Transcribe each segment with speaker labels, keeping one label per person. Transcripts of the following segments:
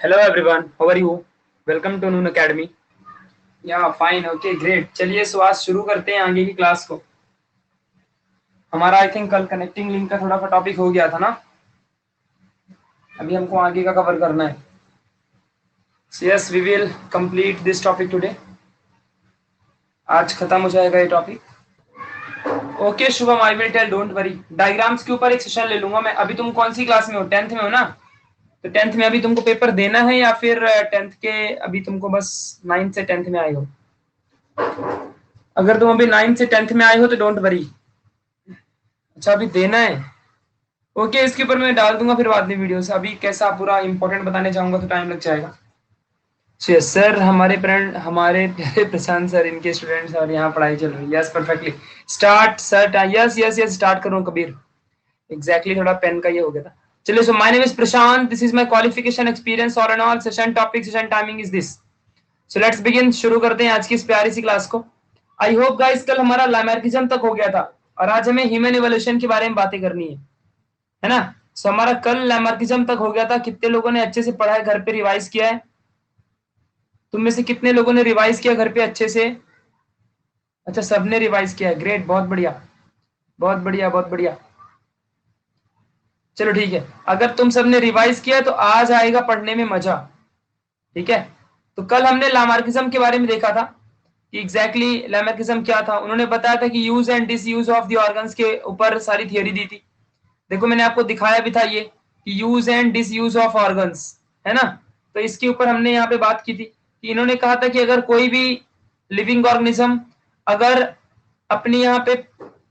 Speaker 1: Hello everyone, how are you? Welcome to Noon Academy.
Speaker 2: या fine okay great. चलिए सो आज शुरू करते हैं आगे की क्लास को। हमारा आई थिंक कल कनेक्टिंग लिंक का थोड़ा सा टॉपिक हो गया था ना, अभी हमको आगे का कवर करना है। Yes we will complete this topic today. आज खत्म हो जाएगा ये topic. Okay Shubham, I will tell, don't worry. Diagrams के ऊपर एक सेशन ले लूंगा मैं। अभी तुम कौन सी क्लास में हो? 10th में हो ना? तो 10th में अभी तुमको पेपर देना है या फिर 10th के अभी तुमको बस 9th से 10th में आए हो? अगर तुम अभी 9th से 10th में आए हो तो डोंट वरी। अच्छा अभी देना है, ओके इसके ऊपर मैं डाल दूंगा फिर बाद में वीडियो से। अभी कैसा पूरा इंपॉर्टेंट बताने जाऊंगा तो टाइम लग जाएगा। यस सर, हमारे हमारे प्यारे प्रशांत सर, इनके स्टूडेंट्स और यहाँ पढ़ाई चल रही है। Yes perfectly start sir. Yes yes yes start करो कबीर। एग्जैक्टली थोड़ा पेन का ये हो गया था। चलिए so my name is Prashant, this is my qualification experience और and all. Session topic, session timing is this. So let's begin. शुरू करते हैं आज की इस प्यारी सी क्लास को। आई होप गाइस कल हमारा लामार्किज्म तक हो गया था और आज हमें ह्यूमन इवोल्यूशन के बारे में बातें करनी है ना? सो हमारा कल लैमार्किज्म तक हो गया था। कितने लोगों ने अच्छे से पढ़ा है, घर पे रिवाइज किया है? तुम में से कितने लोगों ने रिवाइज किया घर पे अच्छे से? अच्छा सबने रिवाइज किया है, ग्रेट, बहुत बढ़िया बहुत बढ़िया बहुत बढ़िया। चलो ठीक है, अगर तुम सबने रिवाइज किया तो आज आएगा पढ़ने में मजा। ठीक है, तो कल हमने लामार्किज्म के बारे में देखा था कि एग्जैक्टली लैमार्किज्म क्या था। उन्होंने बताया था कि use and disuse of the organs के ऊपर सारी थियोरी दी थी। देखो मैंने आपको दिखाया भी था ये कि use and disuse of organs, है ना? तो इसके ऊपर हमने यहाँ पे बात की थी कि इन्होंने कहा था कि अगर कोई भी लिविंग ऑर्गेनिज्म अगर अपने यहाँ पे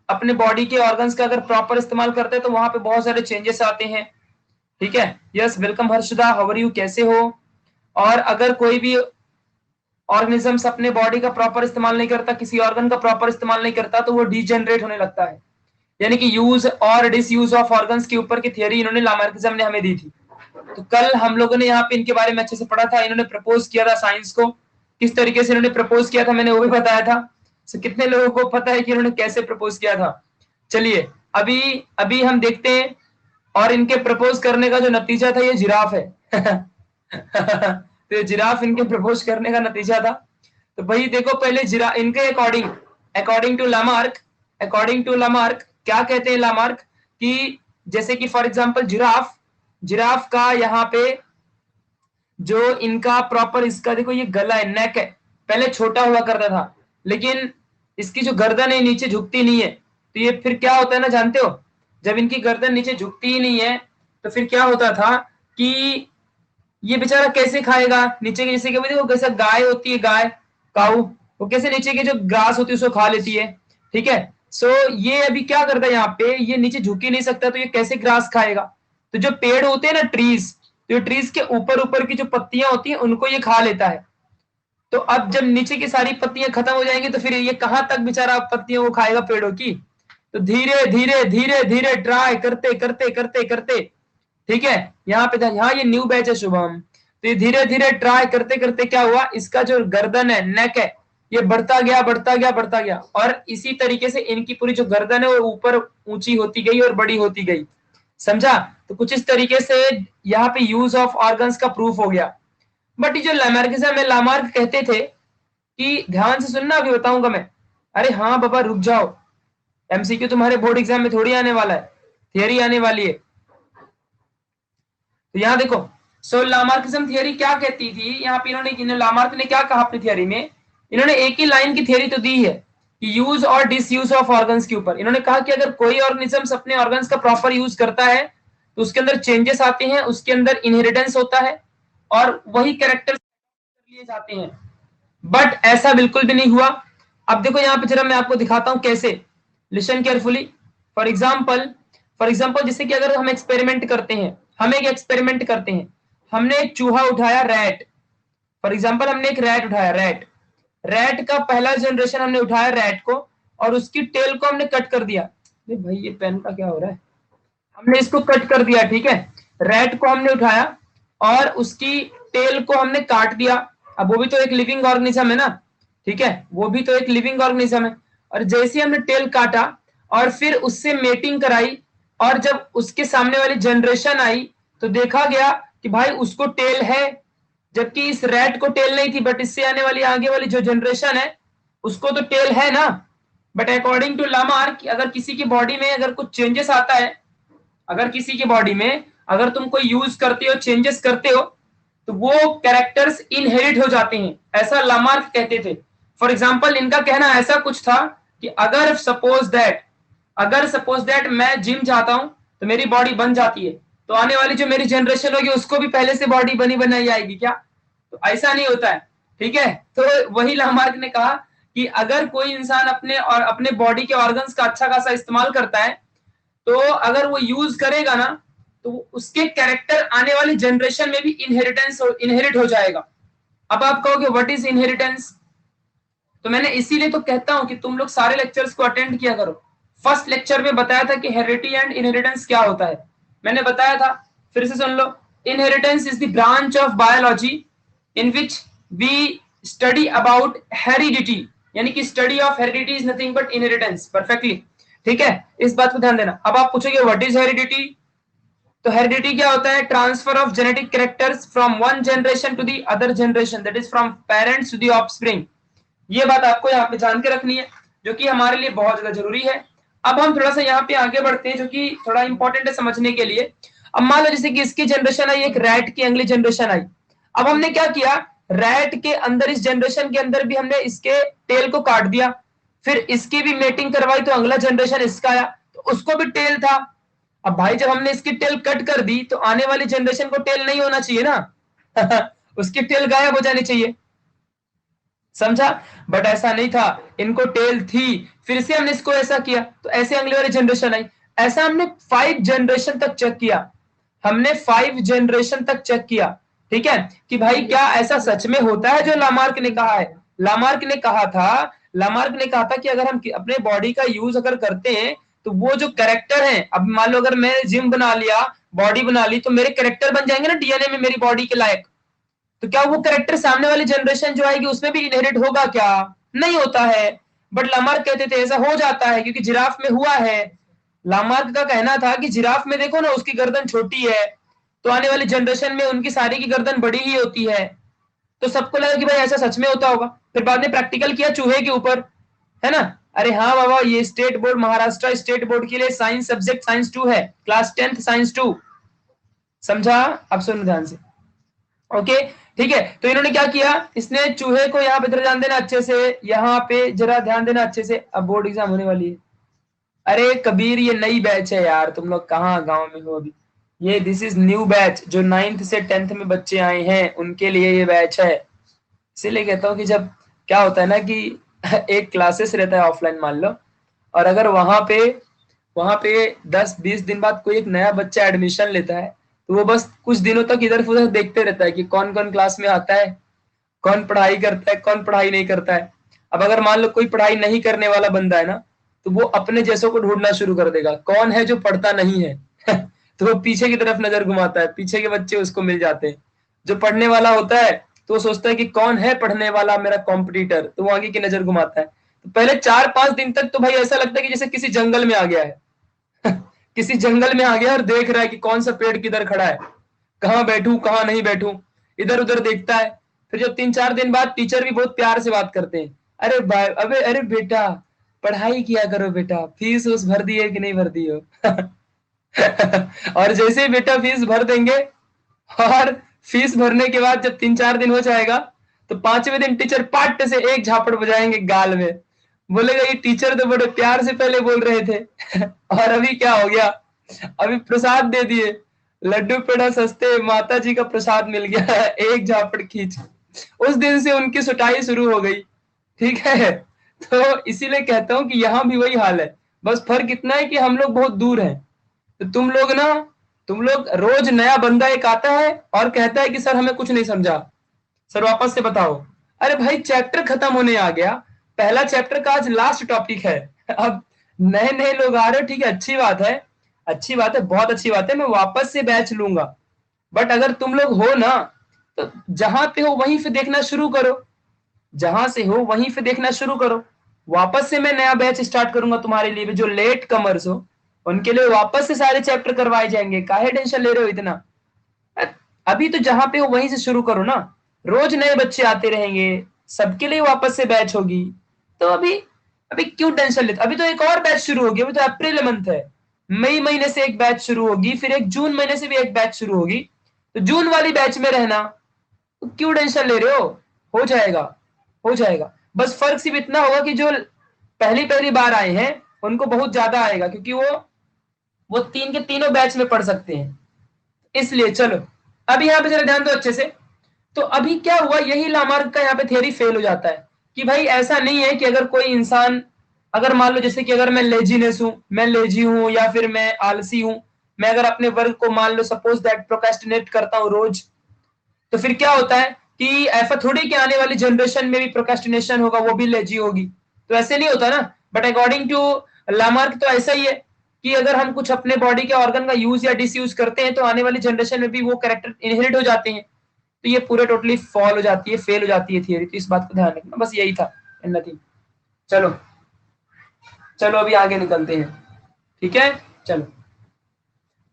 Speaker 2: अपने बॉडी के ऑर्गन्स का अगर प्रॉपर इस्तेमाल करते हैं तो वहां पे बहुत सारे चेंजेस आते हैं। ठीक है, yes welcome Harshada, how are you, कैसे हो? और अगर कोई भी ऑर्गेनिजम्स अपने बॉडी का प्रॉपर इस्तेमाल नहीं करता, किसी ऑर्गन का प्रॉपर इस्तेमाल नहीं करता, तो वो डीजेनरेट होने लगता है। यानी कि यूज और डिसयूज ऑफ ऑर्गन्स के ऊपर की थियरी इन्होंने लामार्किज्म ने हमें दी थी। तो कल हम लोगों ने यहाँ पे इनके बारे में अच्छे से पढ़ा था। इन्होंने प्रपोज किया था साइंस को, किस तरीके से इन्होंने प्रपोज किया था मैंने वो भी बताया था। so, कितने लोगों को पता है कि इन्होंने कैसे प्रपोज किया था? चलिए अभी अभी हम देखते हैं। और इनके प्रपोज करने का जो नतीजा था ये जिराफ है तो ये जिराफ इनके प्रपोज करने का नतीजा था। तो भाई देखो पहले जिरा इनके according according to Lamarck according to Lamarck क्या कहते हैं लामार्क कि जैसे कि फॉर एग्जांपल जिराफ जिराफ का यहाँ पे जो इनका प्रॉपर इसका देखो ये गला है, नेक है, पहले छोटा हुआ करता था लेकिन इसकी जो गर्दन है नीचे झुकती नहीं है। तो ये फिर क्या होता है ना, जानते हो? जब इनकी गर्दन नीचे झुकती ही नहीं है तो फिर क्या होता था कि ये बेचारा कैसे खाएगा नीचे के? जैसे कि देखो कैसे गाय होती है, गाय काऊ, वो कैसे नीचे के जो ग्रास होती है उसको खा लेती है। ठीक है, सो ये अभी क्या करता है, यहाँ पे ये नीचे झुक ही नहीं सकता तो ये कैसे ग्रास खाएगा? तो जो पेड़ होते हैं ना ट्रीज, तो ट्रीज के ऊपर ऊपर की जो पत्तियां होती हैं उनको ये खा लेता है। तो अब जब नीचे की सारी पत्तियां खत्म हो जाएंगी तो फिर ये कहां तक बेचारा पत्तियों को खाएगा पेड़ों की? तो धीरे धीरे धीरे धीरे ट्राई करते करते करते करते, ठीक है, यहाँ पे यहाँ ये न्यू बैच है शुभम। तो ये धीरे धीरे ट्राई करते करते क्या हुआ, इसका जो गर्दन है, नेक है, ये बढ़ता गया बढ़ता गया बढ़ता गया और इसी तरीके से इनकी पूरी जो गर्दन है वो ऊपर ऊंची होती गई और बड़ी होती गई। समझा? तो कुछ इस तरीके से यहाँ पे यूज ऑफ ऑर्गन्स का प्रूफ हो गया। बट ये जो लैमार्किज्म है, लामार्क कहते थे कि ध्यान से सुनना, अभी बताऊंगा मैं। अरे हाँ बाबा रुक जाओ, एमसीक्यू तुम्हारे बोर्ड एग्जाम में थोड़ी आने वाला है, थियरी आने वाली है। तो यहाँ देखो, सो लामार्किज्म थियरी क्या कहती थी, यहाँ पे इन्होंने लामार्क ने क्या कहा अपनी थियरी में, इन्होंने एक ही लाइन की थियरी तो दी है कि यूज और डिसयूज ऑफ ऑर्गन्स के ऊपर। इन्होंने कहा कि अगर कोई ऑर्गेनिज्म अपने ऑर्गन्स का प्रॉपर यूज करता है तो उसके अंदर चेंजेस आते हैं, उसके अंदर इनहेरिटेंस होता है और वही कैरेक्टर लिए जाते हैं। बट ऐसा बिल्कुल भी नहीं हुआ। अब देखो यहाँ पे जरा मैं आपको दिखाता हूं कैसे, लिसन केयरफुली। फॉर एग्जाम्पल जैसे कि अगर हम एक्सपेरिमेंट करते हैं, हम एक एक्सपेरिमेंट करते हैं, हमने एक चूहा उठाया, रैट। फॉर एग्जाम्पल हमने एक रैट उठाया, रैट रैट का पहला जनरेशन हमने उठाया रैट को और उसकी टेल को हमने कट कर दिया। भाई ये पेन का क्या हो रहा है, हमने इसको कट कर दिया। ठीक है, रैट को हमने उठाया और उसकी टेल को हमने काट दिया। अब वो भी तो एक लिविंग ऑर्गेनिज्म है ना, ठीक है, वो भी तो एक लिविंग ऑर्गेनिज्म है। और जैसे हमने टेल काटा और फिर उससे मेटिंग कराई और जब उसके सामने वाली जनरेशन आई तो देखा गया कि भाई उसको टेल है, जबकि इस रैट को टेल नहीं थी, बट इससे आने वाली आगे वाली जो जनरेशन है उसको तो टेल है ना। बट अकॉर्डिंग टू लामार्क, अगर किसी की बॉडी में अगर कुछ चेंजेस आता है, अगर किसी की बॉडी में अगर तुम कोई यूज करते हो, चेंजेस करते हो, तो वो कैरेक्टर्स इनहेरिट हो जाते हैं, ऐसा लामार्क कहते थे। फॉर एग्जाम्पल इनका कहना ऐसा कुछ था कि अगर सपोज दैट मैं जिम जाता हूं तो मेरी बॉडी बन जाती है, तो आने वाली जो मेरी जनरेशन होगी उसको भी पहले से बॉडी बनी बनाई आएगी क्या? तो ऐसा नहीं होता है, ठीक है। तो वही लामार्क ने कहा कि अगर कोई इंसान अपने बॉडी के ऑर्गन्स का अच्छा खासा इस्तेमाल करता है, तो अगर वो यूज करेगा ना, तो उसके कैरेक्टर आने वाली जनरेशन में भी इनहेरिट हो जाएगा। अब आप कहोगे व्हाट इज इनहेरिटेंस? तो मैंने इसीलिए तो कहता हूं कि तुम लोग सारे लेक्चर्स को अटेंड किया करो। फर्स्ट लेक्चर में बताया था कि हेरिडिटी एंड इनहेरिटेंस क्या होता है, मैंने बताया था, फिर से सुन लो। Inheritance is the branch of biology in which we study about heredity, यानी कि study of heredity is nothing but inheritance. Perfectly, ठीक है, इस बात को ध्यान देना। अब आप पूछोगे व्हाट इज हेरिडिटी? तो हेरिडिटी क्या होता है? Transfer of genetic characters from one generation to the other generation, that is from parents to the offspring. ये बात आपको यहाँ पे जान के रखनी है, जो कि हमारे लिए बहुत ज्यादा जरूरी है। अब हम थोड़ा सा यहाँ पे आगे बढ़ते हैं, जो कि थोड़ा इंपॉर्टेंट है समझने के लिए। अब मान लो जैसे कि इसकी जनरेशन आई, एक रैट की अगली जनरेशन आई। अब हमने क्या किया, रैट के अंदर, इस जनरेशन के अंदर भी हमने इसके टेल को काट दिया, फिर इसकी भी मेटिंग करवाई, तो अगला जनरेशन इसका आया, तो उसको भी टेल था। अब भाई जब हमने इसकी टेल कट कर दी, तो आने वाली जनरेशन को टेल नहीं होना चाहिए ना उसकी टेल गायब हो जानी चाहिए, समझा? बट ऐसा नहीं था, इनको टेल थी, फिर से हमने इसको ऐसा किया, तो ऐसे अगली वाली जनरेशन आई। ऐसा हमने 5 जनरेशन तक चेक किया, हमने 5 जनरेशन तक चेक किया, ठीक है, कि भाई क्या ऐसा सच में होता है जो लामार्क ने कहा है। लामार्क ने कहा था कि अगर हम अपने बॉडी का यूज अगर करते हैं, तो वो जो कैरेक्टर है, अब मान लो अगर मैं जिम बना लिया, बॉडी बना ली, तो मेरे कैरेक्टर बन जाएंगे ना डीएनए में मेरी बॉडी के लायक। तो क्या वो कैरेक्टर सामने वाली जनरेशन जो आएगी उसमें भी इनहेरिट होगा क्या? नहीं होता है। बट लामार्क कहते थे ऐसा हो जाता है, क्योंकि जिराफ में हुआ है। लामार्क का कहना था कि जिराफ में देखो ना, उसकी गर्दन छोटी है, तो आने वाली जनरेशन में उनकी सारी की गर्दन बड़ी ही होती है। तो सबको लगा कि भाई ऐसा सच में होता होगा। फिर बाद में प्रैक्टिकल किया चूहे के ऊपर, है ना। अरे हाँ बाबा, ये state board, Maharashtra state board के लिए साइंस सब्जेक्ट साइंस 2 है, क्लास 10th साइंस 2, समझा? अब सुनो ध्यान से, ओके, ठीक है। तो इन्होंने क्या किया, इसने चूहे को यहाँ पे जरा ध्यान देना अच्छे से, यहाँ पे जरा ध्यान देना अच्छे से, अब बोर्ड एग्जाम होने वाली है। अरे कबीर, ये नई बैच है यार, तुम लोग कहाँ गांव में हो अभी? ये दिस इज न्यू बैच, जो 9th से 10th में बच्चे आए हैं उनके लिए ये बैच है। इसीलिए कहता हूँ कि जब क्या होता है ना कि एक क्लासेस रहता है ऑफलाइन मान लो, और अगर वहां पे 10-20 दिन बाद कोई एक नया बच्चा एडमिशन लेता है, तो वो बस कुछ दिनों तक इधर उधर देखते रहता है कि कौन कौन क्लास में आता है, कौन पढ़ाई करता है, कौन पढ़ाई नहीं करता है। अब अगर मान लो कोई पढ़ाई नहीं करने वाला बंदा है ना, तो वो अपने जैसों को ढूंढना शुरू कर देगा, कौन है जो पढ़ता नहीं है तो वो पीछे की तरफ नजर घुमाता है, पीछे के बच्चे उसको मिल जाते हैं। जो पढ़ने वाला होता है तो वो सोचता है कि कौन है पढ़ने वाला मेरा कॉम्पिटिटर, तो वो आगे की नजर घुमाता है। तो पहले 4-5 दिन तक तो भाई ऐसा लगता है कि जैसे किसी जंगल में आ गया है किसी जंगल में आ गया और देख रहा है कि कौन सा पेड़ किधर खड़ा है, कहाँ बैठूं कहाँ नहीं बैठूं, इधर उधर देखता है। फिर जब 3-4 दिन बाद टीचर भी बहुत प्यार से बात करते हैं, अरे भाई, अरे बेटा पढ़ाई किया करो बेटा, फीस उस भर दी है कि नहीं भर दी हो और जैसे ही बेटा फीस भर देंगे, और फीस भरने के बाद जब 3-4 दिन हो जाएगा, तो 5वें दिन टीचर पाट से एक झापड़ बजाएंगे गाल में, बोलेगा ये टीचर तो बड़े प्यार से पहले बोल रहे थे और अभी क्या हो गया, अभी प्रसाद दे दिए, लड्डू पेड़ा सस्ते, माता जी का प्रसाद मिल गया एक झापड़ खींच। उस दिन से उनकी सुटाई शुरू हो गई, ठीक है। तो इसीलिए कहता हूं कि यहाँ भी वही हाल है, बस फर्क इतना है कि हम लोग बहुत दूर हैं। तो तुम लोग रोज नया बंदा एक आता है और कहता है कि सर हमें कुछ नहीं समझा, सर वापस से बताओ। अरे भाई चैप्टर खत्म होने आ गया, पहला चैप्टर का आज लास्ट टॉपिक है। अब नए नए लोग आ रहे हो, ठीक है, अच्छी बात है, अच्छी बात है, बहुत अच्छी बात है, मैं वापस से बैच लूंगा। बट अगर तुम लोग हो ना, तो जहां पे हो वहीं से देखना शुरू करो, जहां से हो वहीं पे देखना शुरू करो। वापस से मैं नया बैच स्टार्ट करूंगा तुम्हारे लिए भी, जो लेट कमर्स हो उनके लिए वापस से सारे चैप्टर करवाए जाएंगे, काहे टेंशन ले रहे हो इतना? अभी तो जहां पे हो वहीं से शुरू करो ना, रोज नए बच्चे आते रहेंगे, सबके लिए वापस से बैच होगी। तो अभी अभी क्यों टेंशन लेते, अभी तो एक और बैच शुरू होगी, अभी तो अप्रैल मंथ है, मई महीने से एक बैच शुरू होगी, फिर एक जून महीने से भी एक बैच शुरू होगी, तो जून वाली बैच में रहना, तो क्यों टेंशन ले रहे हो जाएगा, हो जाएगा। बस फर्क सिर्फ इतना होगा कि जो पहली पहली बार आए हैं उनको बहुत ज्यादा आएगा, क्योंकि वो तीन के तीनों बैच में पढ़ सकते हैं, इसलिए। चलो अब यहाँ पे जरा ध्यान दो अच्छे से। तो अभी क्या हुआ, यही लामार्क का यहाँ पे थियरी फेल हो जाता है कि भाई ऐसा नहीं है कि अगर कोई इंसान, अगर मान लो जैसे कि अगर मैं लेजीनेस हूं, मैं लेजी हूं या फिर मैं आलसी हूं, मैं अगर अपने वर्क को मान लो सपोज दैट प्रोक्रेस्टिनेट करता हूं रोज, तो फिर क्या होता है कि ऐसा थोड़ी कि आने वाली जनरेशन में भी प्रोक्रेस्टिनेशन होगा, वो भी लेजी होगी, तो ऐसे नहीं होता ना। बट अकॉर्डिंग टू लामार्क तो ऐसा ही है कि अगर हम कुछ अपने बॉडी के ऑर्गन का यूज या डिसयूज करते हैं तो आने वाली जनरेशन में भी वो कैरेक्टर इनहेरिट हो जाते हैं, तो ये पूरे टोटली फॉल हो जाती है, फेल हो जाती है थियरी। तो इस बात को ध्यान रखना, बस यही था, नथिंग। चलो चलो अभी आगे निकलते हैं, ठीक है। चलो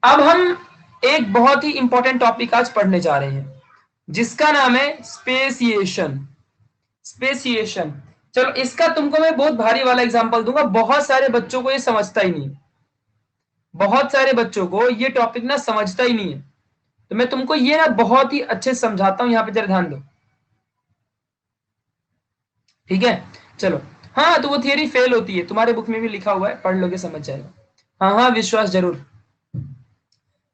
Speaker 2: अब हम एक बहुत ही इंपॉर्टेंट टॉपिक आज पढ़ने जा रहे हैं, जिसका नाम है स्पेसिएशन। स्पेसिएशन, चलो इसका तुमको मैं बहुत भारी वाला एग्जांपल दूंगा, बहुत सारे बच्चों को ये समझता ही नहीं है, बहुत सारे बच्चों को ये टॉपिक ना समझता ही नहीं है, तो मैं तुमको ये ना बहुत ही अच्छे से समझाता हूं, यहाँ पे जरा ध्यान दो, ठीक है। चलो, हाँ तो वो थियरी फेल होती है, तुम्हारे बुक में भी लिखा हुआ है, पढ़ लोगे समझ जाएगा। हाँ हाँ विश्वास जरूर,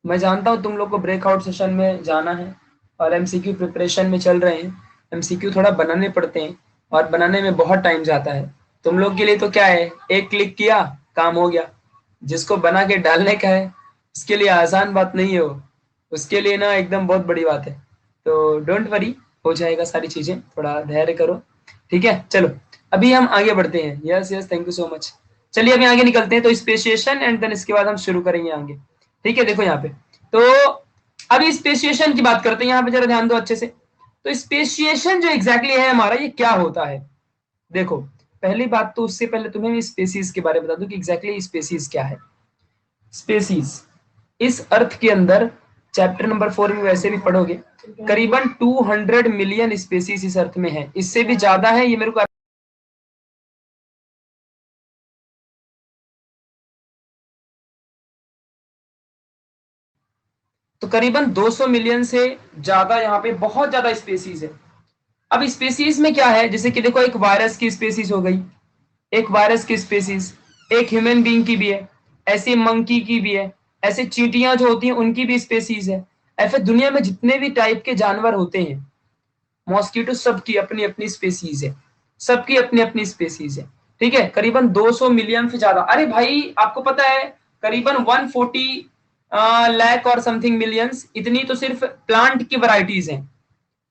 Speaker 2: मैं जानता हूँ तुम लोग को ब्रेकआउट सेशन में जाना है और एमसीक्यू प्रिपरेशन में चल रहे हैं, एमसीक्यू थोड़ा बनाने पड़ते हैं और बनाने में बहुत टाइम जाता है। तुम लोग के लिए तो क्या है, एक क्लिक किया काम हो गया, जिसको बना के डालने का है उसके लिए आसान बात नहीं है वो, उसके लिए ना एकदम बहुत बड़ी बात है। तो डोंट वरी, हो जाएगा सारी चीजें, थोड़ा धैर्य करो, ठीक है। चलो अभी हम आगे बढ़ते हैं, yes yes thank you so much. चलिए अभी आगे निकलते हैं, तो स्पेसिएशन एंड देन इसके बाद हम शुरू करेंगे आगे, ठीक है। देखो यहाँ पे, तो अभी स्पेसिएशन की बात करते हैं, यहाँ पे जरा ध्यान दो अच्छे से। तो स्पेसिएशन जो एग्जैक्टली है हमारा, ये क्या होता है, देखो पहली बात तो उससे पहले तुम्हें स्पेसीज के बारे में बता दूं कि एग्जैक्टली स्पेसीज क्या है। स्पेसीज इस अर्थ के अंदर चैप्टर नंबर 4 में वैसे भी पढ़ोगे, करीबन 200 मिलियन स्पेसीज इस अर्थ में है, इससे भी ज्यादा है ये मेरे को। तो करीबन 200 मिलियन से ज्यादा यहाँ पे बहुत ज्यादा स्पेसीज है। अब स्पेसीज में क्या है, जैसे कि देखो एक वायरस की स्पेसीज हो गई, एक वायरस की स्पेसीज, एक ह्यूमन बीइंग की भी है, ऐसे मंकी की भी है, ऐसे चींटियां जो होती हैं उनकी भी स्पेसीज है। ऐसे दुनिया में जितने भी टाइप के जानवर होते हैं, मॉस्किटो सबकी अपनी अपनी स्पेसीज है, सबकी अपनी अपनी स्पेसीज है, ठीक है। करीबन 200 मिलियन से ज्यादा, अरे भाई आपको पता है करीबन 140 लाख और समथिंग मिलियंस, इतनी तो सिर्फ प्लांट की वैरायटीज हैं,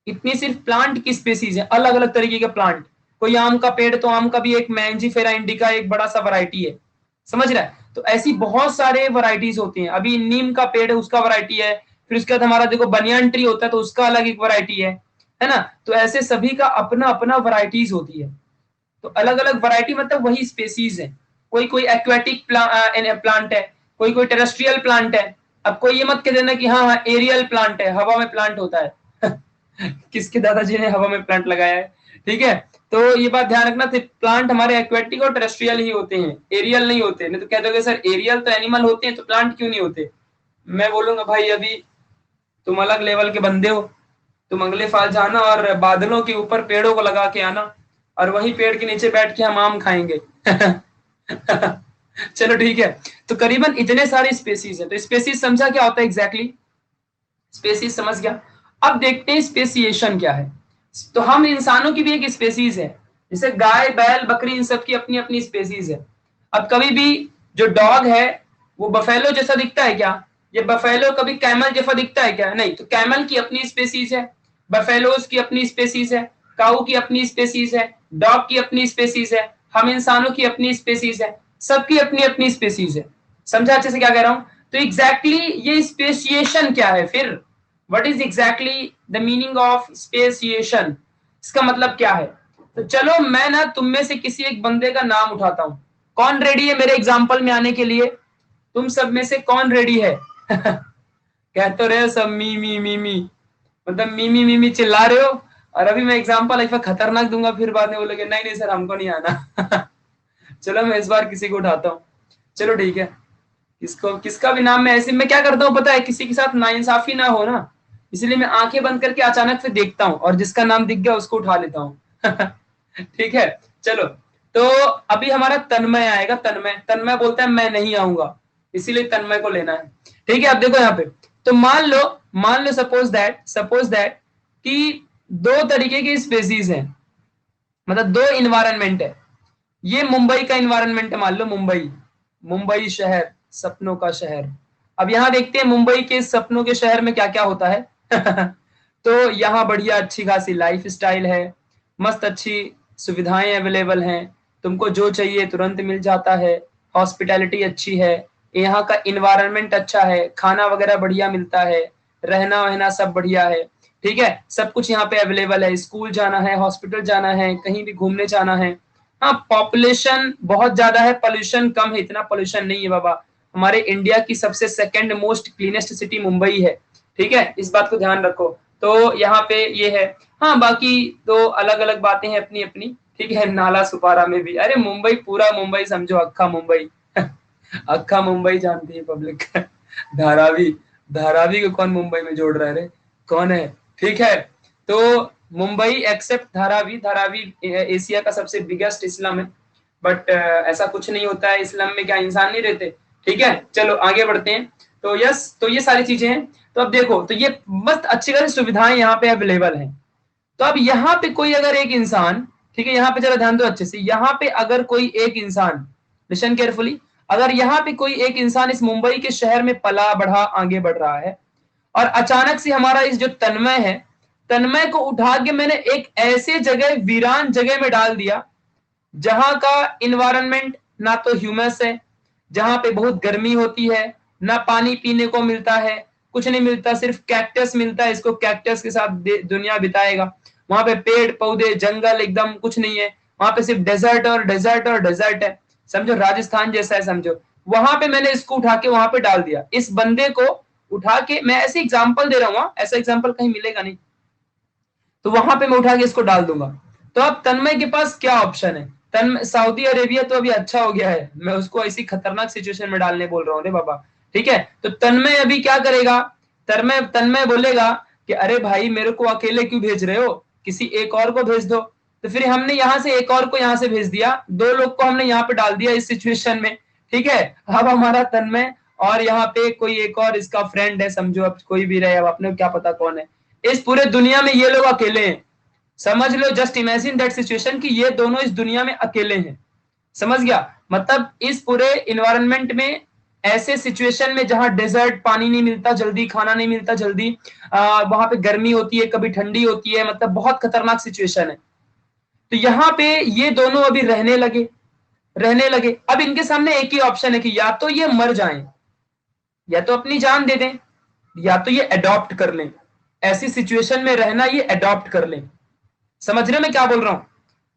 Speaker 2: इतनी सिर्फ प्लांट की स्पेसीज है, अलग अलग तरीके के प्लांट। कोई आम का पेड़, तो आम का भी एक मैंजीफेरा इंडिका एक बड़ा सा वैरायटी है, समझ रहा है। तो ऐसी बहुत सारे वैरायटीज होती हैं, अभी नीम का पेड़ है उसका वैरायटी है, फिर उसके बाद हमारा देखो बनियान ट्री होता है तो उसका अलग एक वैरायटी है ना। तो ऐसे सभी का अपना अपना वैरायटीज होती है, तो अलग अलग वैरायटी मतलब वही स्पेसीज है। कोई कोई एक्वेटिक प्लांट है, कोई कोई टेरेस्ट्रियल प्लांट है। अब कोई ये मत कह देना कि हाँ हाँ एरियल प्लांट है, हवा में प्लांट होता है किसके दादाजी ने हवा में प्लांट लगाया है, ठीक है। तो ये बात ध्यान रखना, प्लांट हमारे एक्वेटिक और टेरेस्ट्रियल ही होते हैं, एरियल नहीं होते। नहीं तो कह दोगे सर एरियल तो एनिमल होते हैं तो प्लांट क्यों नहीं होते, मैं बोलूंगा भाई अभी तुम अलग लेवल के बंदे हो, तुम अगले साल जाना और बादलों के ऊपर पेड़ों को लगा के आना और वही पेड़ के नीचे बैठ के हम आम खाएंगे चलो ठीक है। तो करीबन इतने सारे स्पेसीज है, तो स्पेसीज समझा क्या होता है एग्जैक्टली, स्पेसीज समझ गया। अब देखते हैं स्पेसिएशन क्या है। तो हम इंसानों की भी एक स्पेसीज है, जैसे गाय बैल बकरी इन सब की अपनी अपनी स्पेसीज है। अब कभी भी जो डॉग है वो बफेलो जैसा दिखता है क्या, ये बफेलो कभी कैमल जैसा दिखता है क्या, नहीं। तो कैमल की अपनी स्पेसीज है, बफेलोज की अपनी स्पेसीज है, काऊ की अपनी स्पेसीज है, डॉग की अपनी स्पेसीज है, हम इंसानों की अपनी स्पेसीज है, सबकी अपनी अपनी स्पेसीज है। समझा अच्छे से क्या कह रहा हूं। तो एग्जैक्टली ये स्पेसिएशन क्या है फिर, what is exactly the meaning of speciation, इसका मतलब क्या है। तो चलो मैं ना तुम में से किसी एक बंदे का नाम उठाता हूं, कौन रेडी है मेरे एग्जाम्पल में आने के लिए, तुम सब में से कौन रेडी है कह तो रहे सब मी मी मी मी, मतलब मीमी मीमी चिल्ला रहे हो, और अभी मैं एग्जांपल ऐसा खतरनाक दूंगा, फिर बाद में बोलोगे नहीं नहीं सर हमको नहीं आना। चलो मैं इस बार किसी को उठाता हूँ। चलो ठीक है, किसको किसका भी नाम मैं ऐसे मैं क्या करता हूँ पता है, किसी के साथ नाइंसाफी ना हो ना, इसलिए मैं आंखें बंद करके अचानक से देखता हूँ और जिसका नाम दिख गया उसको उठा लेता हूँ। ठीक है चलो। तो अभी हमारा तन्मय आएगा, तन्मय तन्मय बोलता है मैं नहीं आऊंगा, इसीलिए तन्मय को लेना है। ठीक है अब देखो यहाँ पे, तो मान लो सपोज दैट कि दो तरीके की स्पेसीज हैं, मतलब दो इन्वायरमेंट है। ये मुंबई का इन्वायरमेंट है, मान लो मुंबई, मुंबई शहर सपनों का शहर। अब यहाँ देखते हैं मुंबई के सपनों के शहर में क्या क्या होता है। तो यहाँ बढ़िया अच्छी खासी लाइफ स्टाइल है, मस्त अच्छी सुविधाएं अवेलेबल हैं, तुमको जो चाहिए तुरंत मिल जाता है, हॉस्पिटैलिटी अच्छी है, यहाँ का इन्वायरमेंट अच्छा है, खाना वगैरह बढ़िया मिलता है, रहना वहना सब बढ़िया है। ठीक है सब कुछ यहाँ पे अवेलेबल है, स्कूल जाना है, हॉस्पिटल जाना है, कहीं भी घूमने जाना है। हाँ पॉपुलेशन बहुत ज्यादा है, पोल्यूशन कम है, इतना पोल्यूशन नहीं है बाबा। हमारे इंडिया की सबसे second most cleanest city Mumbai है। ठीक है इस बात को ध्यान रखो। तो यहाँ पे ये है। हाँ बाकी तो अलग अलग बातें हैं अपनी अपनी। ठीक है नाला सुपारा में भी, अरे मुंबई पूरा मुंबई समझो, अक्खा मुंबई। अक्खा मुंबई जानती है पब्लिक। धारावी, धारावी को कौन मुंबई में जोड़ रहा है रे, कौन है। ठीक है तो मुंबई एक्सेप्ट धारावी, धारावी एशिया का सबसे बिगेस्ट स्लम है, बट ऐसा कुछ नहीं होता है, इस्लाम में क्या इंसान नहीं रहते। ठीक है चलो आगे बढ़ते हैं। तो यस तो ये सारी चीजें हैं। तो अब देखो तो ये मस्त अच्छी खासी सुविधाएं यहाँ पे अवेलेबल हैं। तो अब यहाँ पे कोई अगर एक इंसान, ठीक है यहाँ पे जरा ध्यान दो अच्छे से, यहाँ पे अगर कोई एक इंसान, लिसन केयरफुली, अगर यहाँ पे कोई एक इंसान इस मुंबई के शहर में पला बढ़ा आगे बढ़ रहा है, और अचानक से हमारा इस जो तन्मय है, तन्मय को उठा के मैंने एक ऐसे जगह वीरान जगह में डाल दिया जहां का इन्वायरमेंट ना तो ह्यूमस है, जहां पे बहुत गर्मी होती है, ना पानी पीने को मिलता है, कुछ नहीं मिलता, सिर्फ कैक्टस मिलता है, इसको कैक्टस के साथ दुनिया बिताएगा। वहां पे पेड़ पौधे जंगल एकदम कुछ नहीं है, वहां पे सिर्फ डेजर्ट और डेजर्ट और डेजर्ट है, समझो राजस्थान जैसा है समझो। वहां पे मैंने इसको उठा के वहां पे डाल दिया, इस बंदे को उठा के, मैं ऐसे एग्जाम्पल दे रहा हूँ, ऐसा एग्जाम्पल कहीं मिलेगा नहीं, तो वहां पे मैं उठा के इसको डाल दूंगा। तो अब तन्मय के पास क्या ऑप्शन है, तन्मय सऊदी अरेबिया तो अभी अच्छा हो गया है, मैं उसको ऐसी खतरनाक सिचुएशन में डालने बोल रहा हूँ रे बाबा। ठीक है तो तन्मय अभी क्या करेगा, तन्मय तन्मय बोलेगा कि अरे भाई मेरे को अकेले क्यों भेज रहे हो, किसी एक और को भेज दो। तो फिर हमने यहाँ से एक और को यहाँ से भेज दिया, दो लोग को हमने यहाँ पे डाल दिया इस सिचुएशन में। ठीक है अब हमारा तन्मय और यहाँ पे कोई एक और इसका फ्रेंड है समझो, अब कोई भी रहे, अब अपने को क्या पता कौन है, इस पूरे दुनिया में ये लोग अकेले हैं, समझ लो, जस्ट इमेजिन दैट सिचुएशन कि ये दोनों इस दुनिया में अकेले हैं। समझ गया, मतलब इस पूरे इन्वायरमेंट में, ऐसे सिचुएशन में जहां डेजर्ट, पानी नहीं मिलता जल्दी, खाना नहीं मिलता जल्दी, वहां पे गर्मी होती है कभी ठंडी होती है, मतलब बहुत खतरनाक सिचुएशन है। तो यहाँ पे ये दोनों अभी रहने लगे। अब इनके सामने एक ही ऑप्शन है कि या तो ये मर जाएं, या तो अपनी जान दे दें, या तो ये अडॉप्ट कर लें। ऐसी सिचुएशन में रहना, ये अडॉप्ट कर लें। समझ रहे हो मैं क्या बोल रहा हूं,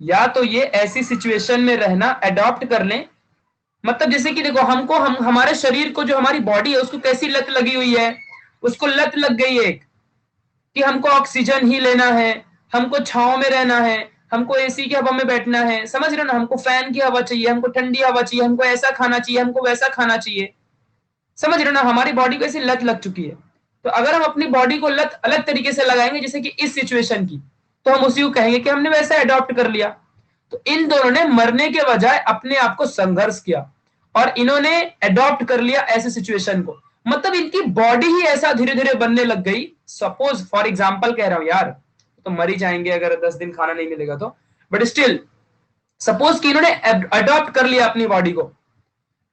Speaker 2: या तो ये ऐसी सिचुएशन में रहना अडॉप्ट कर लें, मतलब जैसे कि देखो हमको, हम हमारे शरीर को, जो हमारी बॉडी है उसको कैसी लत लगी हुई है, उसको लत लग गई है एक, कि हमको ऑक्सीजन ही लेना है, हमको छांव में रहना है, हमको एसी की हवा में बैठना है, समझ रहे हो ना, हमको फैन की हवा चाहिए, हमको ठंडी हवा चाहिए, हमको ऐसा खाना चाहिए, हमको वैसा खाना चाहिए। समझ रहे हो ना, हमारी बॉडी को ऐसी लत लग चुकी है। तो अगर हम अपनी बॉडी को लत अलग तरीके से लगाएंगे, जैसे कि इस सिचुएशन की, तो हम उसी को कहेंगे कि हमने वैसा अडॉप्ट कर लिया। तो इन दोनों ने मरने के बजाय अपने आप को संघर्ष किया और इन्होंने अडॉप्ट कर लिया ऐसे सिचुएशन को, मतलब इनकी बॉडी ही ऐसा धीरे धीरे बनने लग गई। सपोज फॉर एग्जाम्पल कह रहा हूं यार, तो मर ही जाएंगे अगर 10 दिन खाना नहीं मिलेगा तो, बट स्टिल सपोज कि इन्होंने अडॉप्ट कर लिया अपनी बॉडी को,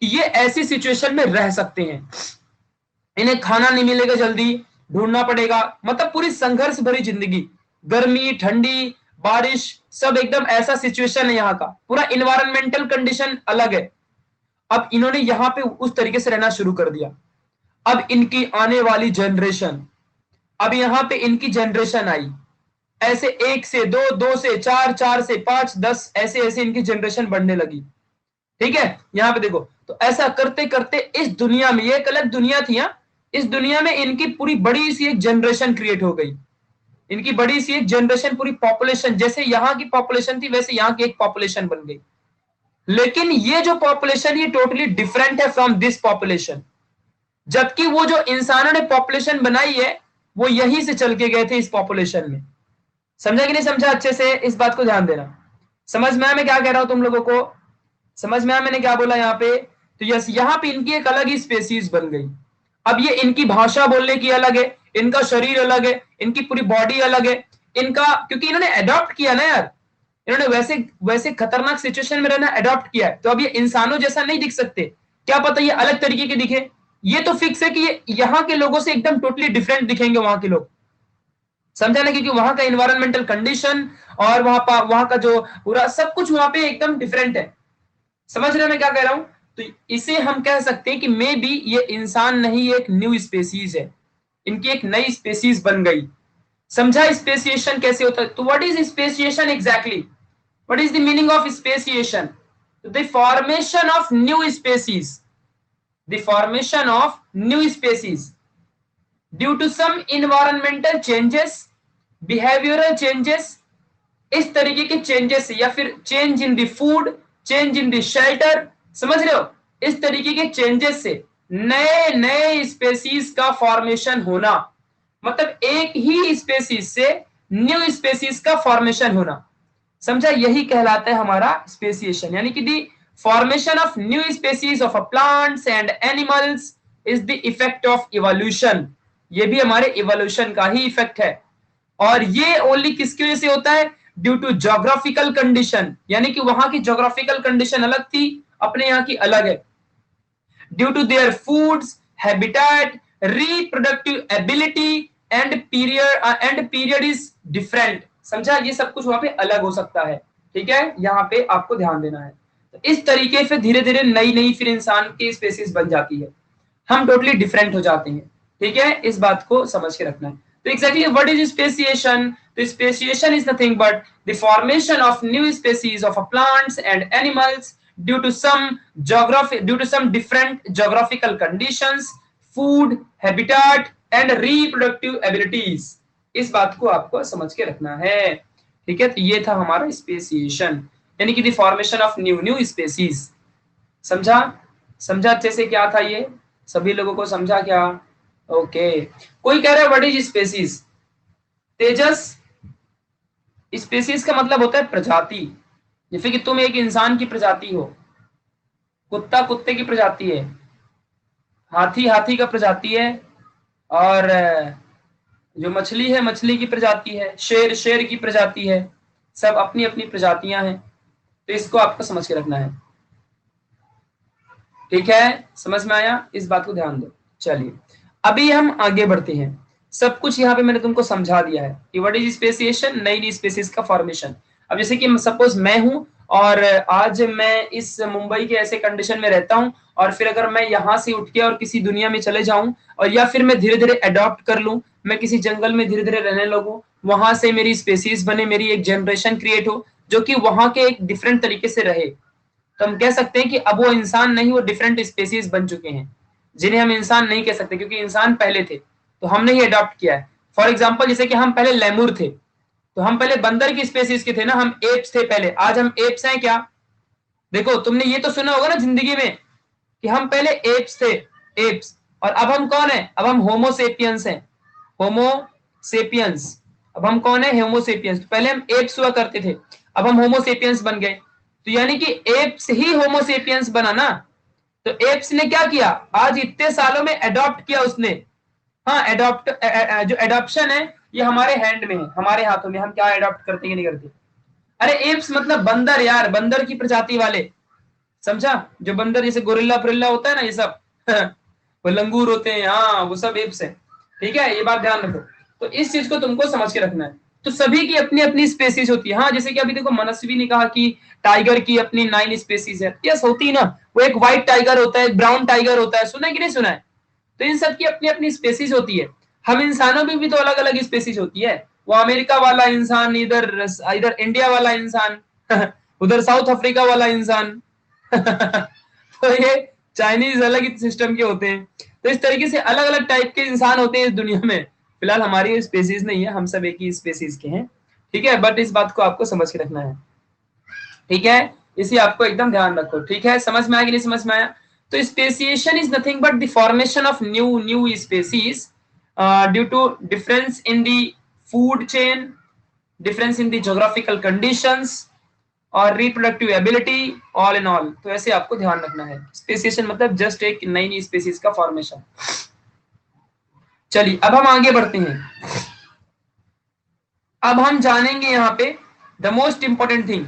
Speaker 2: ये ऐसी सिचुएशन में रह सकते हैं, इन्हें खाना नहीं मिलेगा जल्दी, ढूंढना पड़ेगा, मतलब पूरी संघर्ष भरी जिंदगी, गर्मी ठंडी बारिश सब एकदम ऐसा सिचुएशन है, यहाँ का पूरा इन्वायरमेंटल कंडीशन अलग है। अब इन्होंने यहाँ पे उस तरीके से रहना शुरू कर दिया। अब इनकी आने वाली जनरेशन, अब यहाँ पे इनकी जनरेशन आई, ऐसे 1 से 2, 2 से 4, 4 से 5, 10 ऐसे ऐसे इनकी जनरेशन बढ़ने लगी। ठीक है यहाँ पे देखो, तो ऐसा करते करते इस दुनिया में, ये एक अलग दुनिया थी, इस दुनिया में इनकी पूरी बड़ी सी एक जनरेशन क्रिएट हो गई। इनकी बड़ी सी एक जनरेशन, पूरी पॉपुलेशन, जैसे यहाँ की पॉपुलेशन थी वैसे यहाँ की एक पॉपुलेशन बन गई। लेकिन ये जो पॉपुलेशन ये टोटली डिफरेंट है फ्रॉम दिस पॉपुलेशन, जबकि वो जो इंसानों ने पॉपुलेशन बनाई है वो यहीं से चल के गए थे इस पॉपुलेशन में। समझा कि नहीं समझा? अच्छे से इस बात को ध्यान देना। समझ में आया मैं क्या कह रहा हूं तुम लोगों को? समझ में आया मैंने क्या बोला यहाँ पे? तो यस, यहाँ पे इनकी एक अलग ही स्पेसीज बन गई। अब ये इनकी भाषा बोलने की अलग है, इनका शरीर अलग है, इनकी पूरी बॉडी अलग है इनका, क्योंकि इन्होंने अडॉप्ट किया ना यार, इन्होंने वैसे वैसे खतरनाक सिचुएशन में रहना अडॉप्ट किया है। तो अब ये इंसानों जैसा नहीं दिख सकते, क्या पता ये अलग तरीके के दिखे। ये तो फिक्स है कि ये यहाँ के लोगों से एकदम टोटली डिफरेंट दिखेंगे वहां के लोग। समझा ना? क्योंकि वहां का इन्वायरमेंटल कंडीशन और वहां का जो पूरा सब कुछ वहां पे एकदम डिफरेंट है। समझ रहे हो मैं क्या कह रहा हूं? तो इसे हम कह सकते हैं कि मे बी ये इंसान नहीं, ये एक न्यू स्पेसीज है, इनकी एक नई स्पेसीज बन गई। समझा स्पेसिएशन कैसे होता है? तो what is speciation exactly? What is the meaning of speciation? The formation of new species, the formation of new species due to some environmental changes, behavioural changes, इस तरीके के चेंजेस से, या फिर change in the food, change in the shelter, समझ रहे हो? इस तरीके के चेंजेस से नए नए स्पेसीज का फॉर्मेशन होना, मतलब एक ही स्पेसीज से न्यू स्पेसीज का फॉर्मेशन होना। समझा? यही कहलाता है हमारा स्पेसिएशन, यानी कि दी formation of new species of plants and animals is the effect of evolution. ये भी हमारे इवोल्यूशन का ही इफेक्ट है। और ये ओनली किसकी वजह से होता है? ड्यू टू जोग्राफिकल कंडीशन, यानी कि वहां की जोग्राफिकल कंडीशन अलग थी, अपने यहाँ की अलग है। Due to their foods, habitat, reproductive ability and period is different. समझा? ये सब कुछ वहां पे अलग हो सकता है। ठीक है, यहाँ पे आपको ध्यान देना है। तो इस तरीके से धीरे धीरे नई नई फिर इंसान की स्पेसीज बन जाती है, हम टोटली डिफरेंट हो जाते हैं। ठीक है, इस बात को समझ के रखना है। तो एग्जैक्टली व्हाट इज स्पेसिएशन? तो speciation is nothing but the formation of new species of plants and animals due to some different geographical conditions, food, habitat and reproductive abilities. इस बात को आपको समझ के रखना है। ठीक है, तो ये था हमारा स्पेसिएशन, यानी कि the formation of new species. समझा? समझा अच्छे से क्या था ये? सभी लोगों को समझा क्या? ओके। कोई कह रहा है what is species? Tejas, species का मतलब होता है प्रजाति। जैसे कि तुम एक इंसान की प्रजाति हो, कुत्ता कुत्ते की प्रजाति है, हाथी हाथी का प्रजाति है, और जो मछली है मछली की प्रजाति है, शेर शेर की प्रजाति है, सब अपनी अपनी प्रजातियां हैं। तो इसको आपको समझ के रखना है। ठीक है, समझ में आया? इस बात को ध्यान दो। चलिए अभी हम आगे बढ़ते हैं। सब कुछ यहाँ पे मैंने तुमको समझा दिया है कि व्हाट इज स्पेसिएशन, नई नई स्पेसीज का फॉर्मेशन। अब जैसे कि सपोज मैं हूं और आज मैं इस मुंबई के ऐसे कंडीशन में रहता हूं, और फिर अगर मैं यहाँ से उठ के और किसी दुनिया में चले जाऊं, और या फिर मैं धीरे धीरे अडॉप्ट कर लूं, मैं किसी जंगल में धीरे धीरे रहने लगूं, वहां से मेरी स्पेसीज बने, मेरी एक जनरेशन क्रिएट हो जो कि वहां के एक डिफरेंट तरीके से रहे, तो हम कह सकते हैं कि अब वो इंसान नहीं, वो डिफरेंट स्पेसीज बन चुके हैं, जिन्हें हम इंसान नहीं कह सकते क्योंकि इंसान पहले थे तो हमने ही अडॉप्ट किया है। फॉर एग्जाम्पल जैसे कि हम पहले लेमुर थे, तो हम पहले बंदर की स्पेसीज के थे ना, हम एप्स थे पहले, आज हम एप्स हैं क्या? देखो तुमने ये तो सुना होगा ना जिंदगी में कि हम पहले एप्स थे, एप्स, और अब हम कौन है? अब हम होमोसेपियंस हैं, होमोसेपियंस। अब हम कौन है? होमोसेपियंस। पहले हम एप्स हुआ करते थे, अब हम होमोसेपियंस बन गए। तो यानी कि एप्स ही होमोसेपियंस बना ना। तो एप्स ने क्या किया? आज इतने सालों में अडॉप्ट किया उसने। हाँ, अडॉप्ट, जो अडॉप्शन है ये हमारे हैंड में है, हमारे हाथों में, हम क्या अडॉप्ट करते हैं नहीं करते। अरे एप्स मतलब बंदर यार, बंदर की प्रजाति वाले। समझा? जो बंदर जैसे गोरिल्ला फ्रिल्ला होता है ना, ये सब वो लंगूर होते हैं, हाँ वो सब एप्स है। ठीक है, ये बात ध्यान रखो। तो इस चीज को तुमको समझ के रखना है। तो सभी की अपनी अपनी स्पेसीज होती है। हाँ, जैसे कि अभी देखो मनस्वी ने कहा कि टाइगर की अपनी 9 स्पेसीज है। यस, होती है ना। वो एक व्हाइट टाइगर होता है, एक ब्राउन टाइगर होता है, सुना है कि नहीं सुना है? तो इन सब की अपनी अपनी स्पेसीज होती है। हम इंसानों में भी तो अलग अलग स्पेसीज होती है। वो अमेरिका वाला इंसान, इधर इंडिया वाला इंसान उधर साउथ अफ्रीका वाला इंसान तो ये चाइनीज अलग ही सिस्टम के होते हैं। तो इस तरीके से अलग अलग टाइप के इंसान होते हैं इस दुनिया में। फिलहाल हमारी स्पेसीज नहीं है, हम सब एक ही स्पेसीज के हैं, ठीक है, बट इस बात को आपको समझ के रखना है, ठीक है, इसी आपको एकदम ध्यान रखो, ठीक है, समझ में आया कि नहीं समझ में आया? तो speciation is nothing but the formation of new species due to difference in the food chain, difference in the geographical conditions और reproductive ability, all in all. तो ऐसे आपको ध्यान रखना है, स्पेसिएशन मतलब जस्ट एक नई नई स्पेसीज का फॉर्मेशन। चलिए अब हम आगे बढ़ते हैं, अब हम जानेंगे यहाँ पे the most important thing,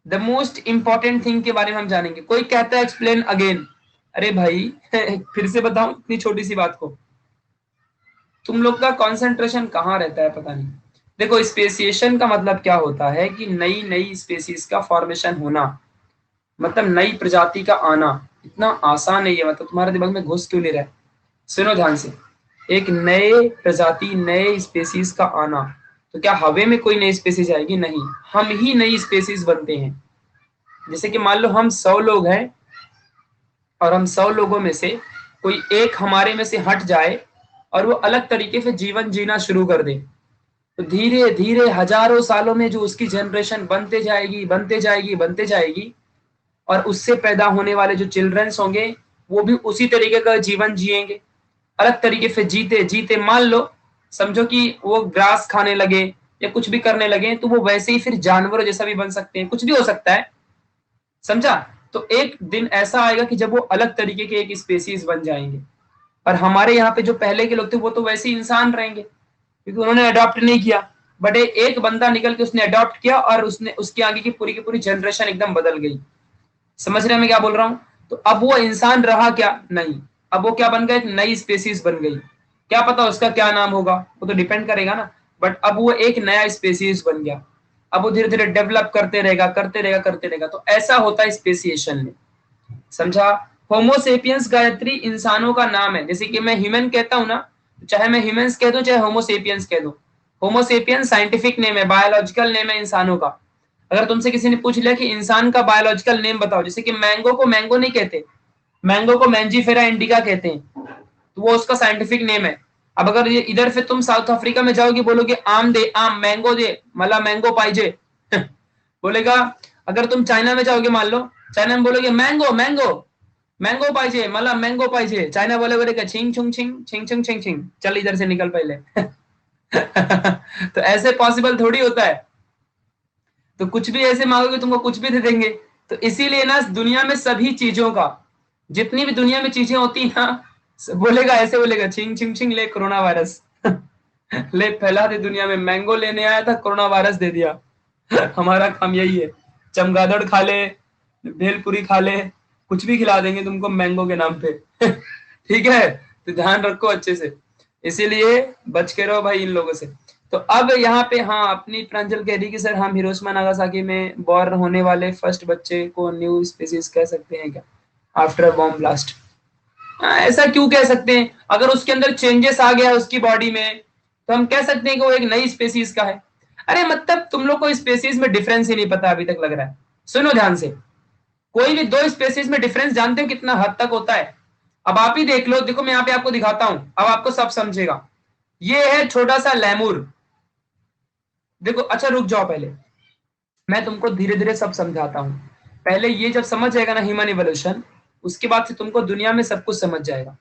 Speaker 2: the most important thing के बारे में हम जानेंगे। कोई कहता है एक्सप्लेन अगेन, अरे भाई फिर से बताऊं इतनी छोटी सी बात को, तुम लोग का कंसंट्रेशन कहाँ रहता है पता नहीं। देखो स्पेसिएशन का मतलब क्या होता है कि नई नई स्पेसीज का फॉर्मेशन होना, मतलब नई प्रजाति का आना, इतना आसान नहीं है, मतलब तुम्हारे दिमाग में घुस क्यों नहीं रहा है? सुनो ध्यान से, एक नए प्रजाति नए स्पेसीज का आना, तो क्या हवे में कोई नई स्पेसीज आएगी? नहीं, हम ही नई स्पेसीज बनते हैं। जैसे कि मान लो हम 100 लोग हैं और हम 100 लोगों में से कोई एक हमारे में से हट जाए और वो अलग तरीके से जीवन जीना शुरू कर दे, तो धीरे धीरे हजारों सालों में जो उसकी जनरेशन बनते जाएगी बनते जाएगी बनते जाएगी, और उससे पैदा होने वाले जो चिल्ड्रंस होंगे वो भी उसी तरीके का जीवन जिएंगे, अलग तरीके से जीते जीते मान लो समझो कि वो ग्रास खाने लगे या कुछ भी करने लगे, तो वो वैसे ही फिर जानवरों जैसा भी बन सकते हैं, कुछ भी हो सकता है, समझा? तो एक दिन ऐसा आएगा कि जब वो अलग तरीके के एक स्पेसीज बन जाएंगे, और हमारे यहाँ पे जो पहले के लोग थे वो तो वैसे ही इंसान रहेंगे क्योंकि उन्होंने अडॉप्ट नहीं किया, बट एक बंदा निकल के उसने अडॉप्ट किया और उसने उसके आगे की पूरी जनरेशन एकदम बदल गई। समझ रहे हैं मैं क्या बोल रहा हूँ? तो अब वो इंसान रहा क्या? नहीं, अब वो क्या बन गया? एक नई स्पेसीज बन गई, क्या पता उसका क्या नाम होगा, वो तो डिपेंड करेगा ना, बट अब वो एक नया स्पेसीज बन गया, अब वो धीरे धीरे डेवलप करते रहेगा करते रहेगा करते रहेगा। तो ऐसा होता है स्पेसिएशन में, समझा? होमोसेपियंस गायत्री इंसानों का नाम है, जैसे कि मैं ह्यूमन कहता हूं ना, चाहे मैं ह्यूमंस कह दूं चाहे होमोसेपियंस कह दूं, होमोसेपियंस साइंटिफिक नेम है, बायोलॉजिकल नेम है इंसानों का। अगर तुमसे किसी ने पूछ लिया कि इंसान का बायोलॉजिकल नेम बताओ, जैसे कि मैंगो को मैंगो नहीं कहते, मैंगो को मैंजीफेरा इंडिका कहते हैं, तो वो उसका साइंटिफिक नेम है। अब अगर ये इधर से तुम साउथ अफ्रीका में जाओगे, बोलोगे आम दे आम, मैंगो दे मला मैंगो पाइजे बोलेगा। अगर तुम चाइना में जाओगे, मान लो चाइना में बोलोगे मैंगो मैंगो मैंगो पाइजे मला मैंगो पाइजे, चाइना बोलेगा छिंग छुंग छिंग छिंग छिंग छिंग छिंग, चल इधर से निकल पहले तो ऐसे पॉसिबल थोड़ी होता है, तो कुछ भी ऐसे मांगोगे तुमको कुछ भी दे देंगे। तो इसीलिए ना दुनिया में सभी चीजों का, जितनी भी दुनिया में चीजें होती ना, बोलेगा ऐसे बोलेगा छिंग छिंग छिंग ले कोरोना वायरस ले फैला दे दुनिया में, मैंगो लेने आया था कोरोना वायरस दे दिया हमारा काम यही है, चमगादड़ खा ले, भेलपुरी खा ले, कुछ भी खिला देंगे तुमको मैंगो के नाम पे ठीक है, तो ध्यान रखो अच्छे से, इसीलिए बच के रहो भाई इन लोगों से। तो अब यहाँ पे हाँ अपनी प्रांजल कह रही कि सर हम हिरोशिमा नागासाकी में बॉर्न होने वाले फर्स्ट बच्चे को न्यू स्पीसीज कह सकते हैं क्या आफ्टर बॉम्ब ब्लास्ट? ऐसा क्यों कह सकते हैं? अगर उसके अंदर चेंजेस आ गया उसकी बॉडी में तो हम कह सकते हैं कि वो एक नई स्पेसीज का है। अरे मतलब तुम लोग को स्पेसीज में डिफरेंस ही नहीं पता अभी तक लग रहा है। सुनो ध्यान से, कोई भी दो स्पेसीज में डिफरेंस जानते हो कितना हद तक होता है? अब आप ही देख लो, देखो मैं यहाँ पे आपको दिखाता हूं, अब आपको सब समझेगा। ये है छोटा सा लेमुर, देखो, अच्छा रुक जाओ, पहले मैं तुमको धीरे धीरे सब समझाता हूँ। पहले ये जब समझ जाएगा ना ह्यूमन इवोल्यूशन, उसके बाद से तुमको दुनिया में सब कुछ समझ जाएगा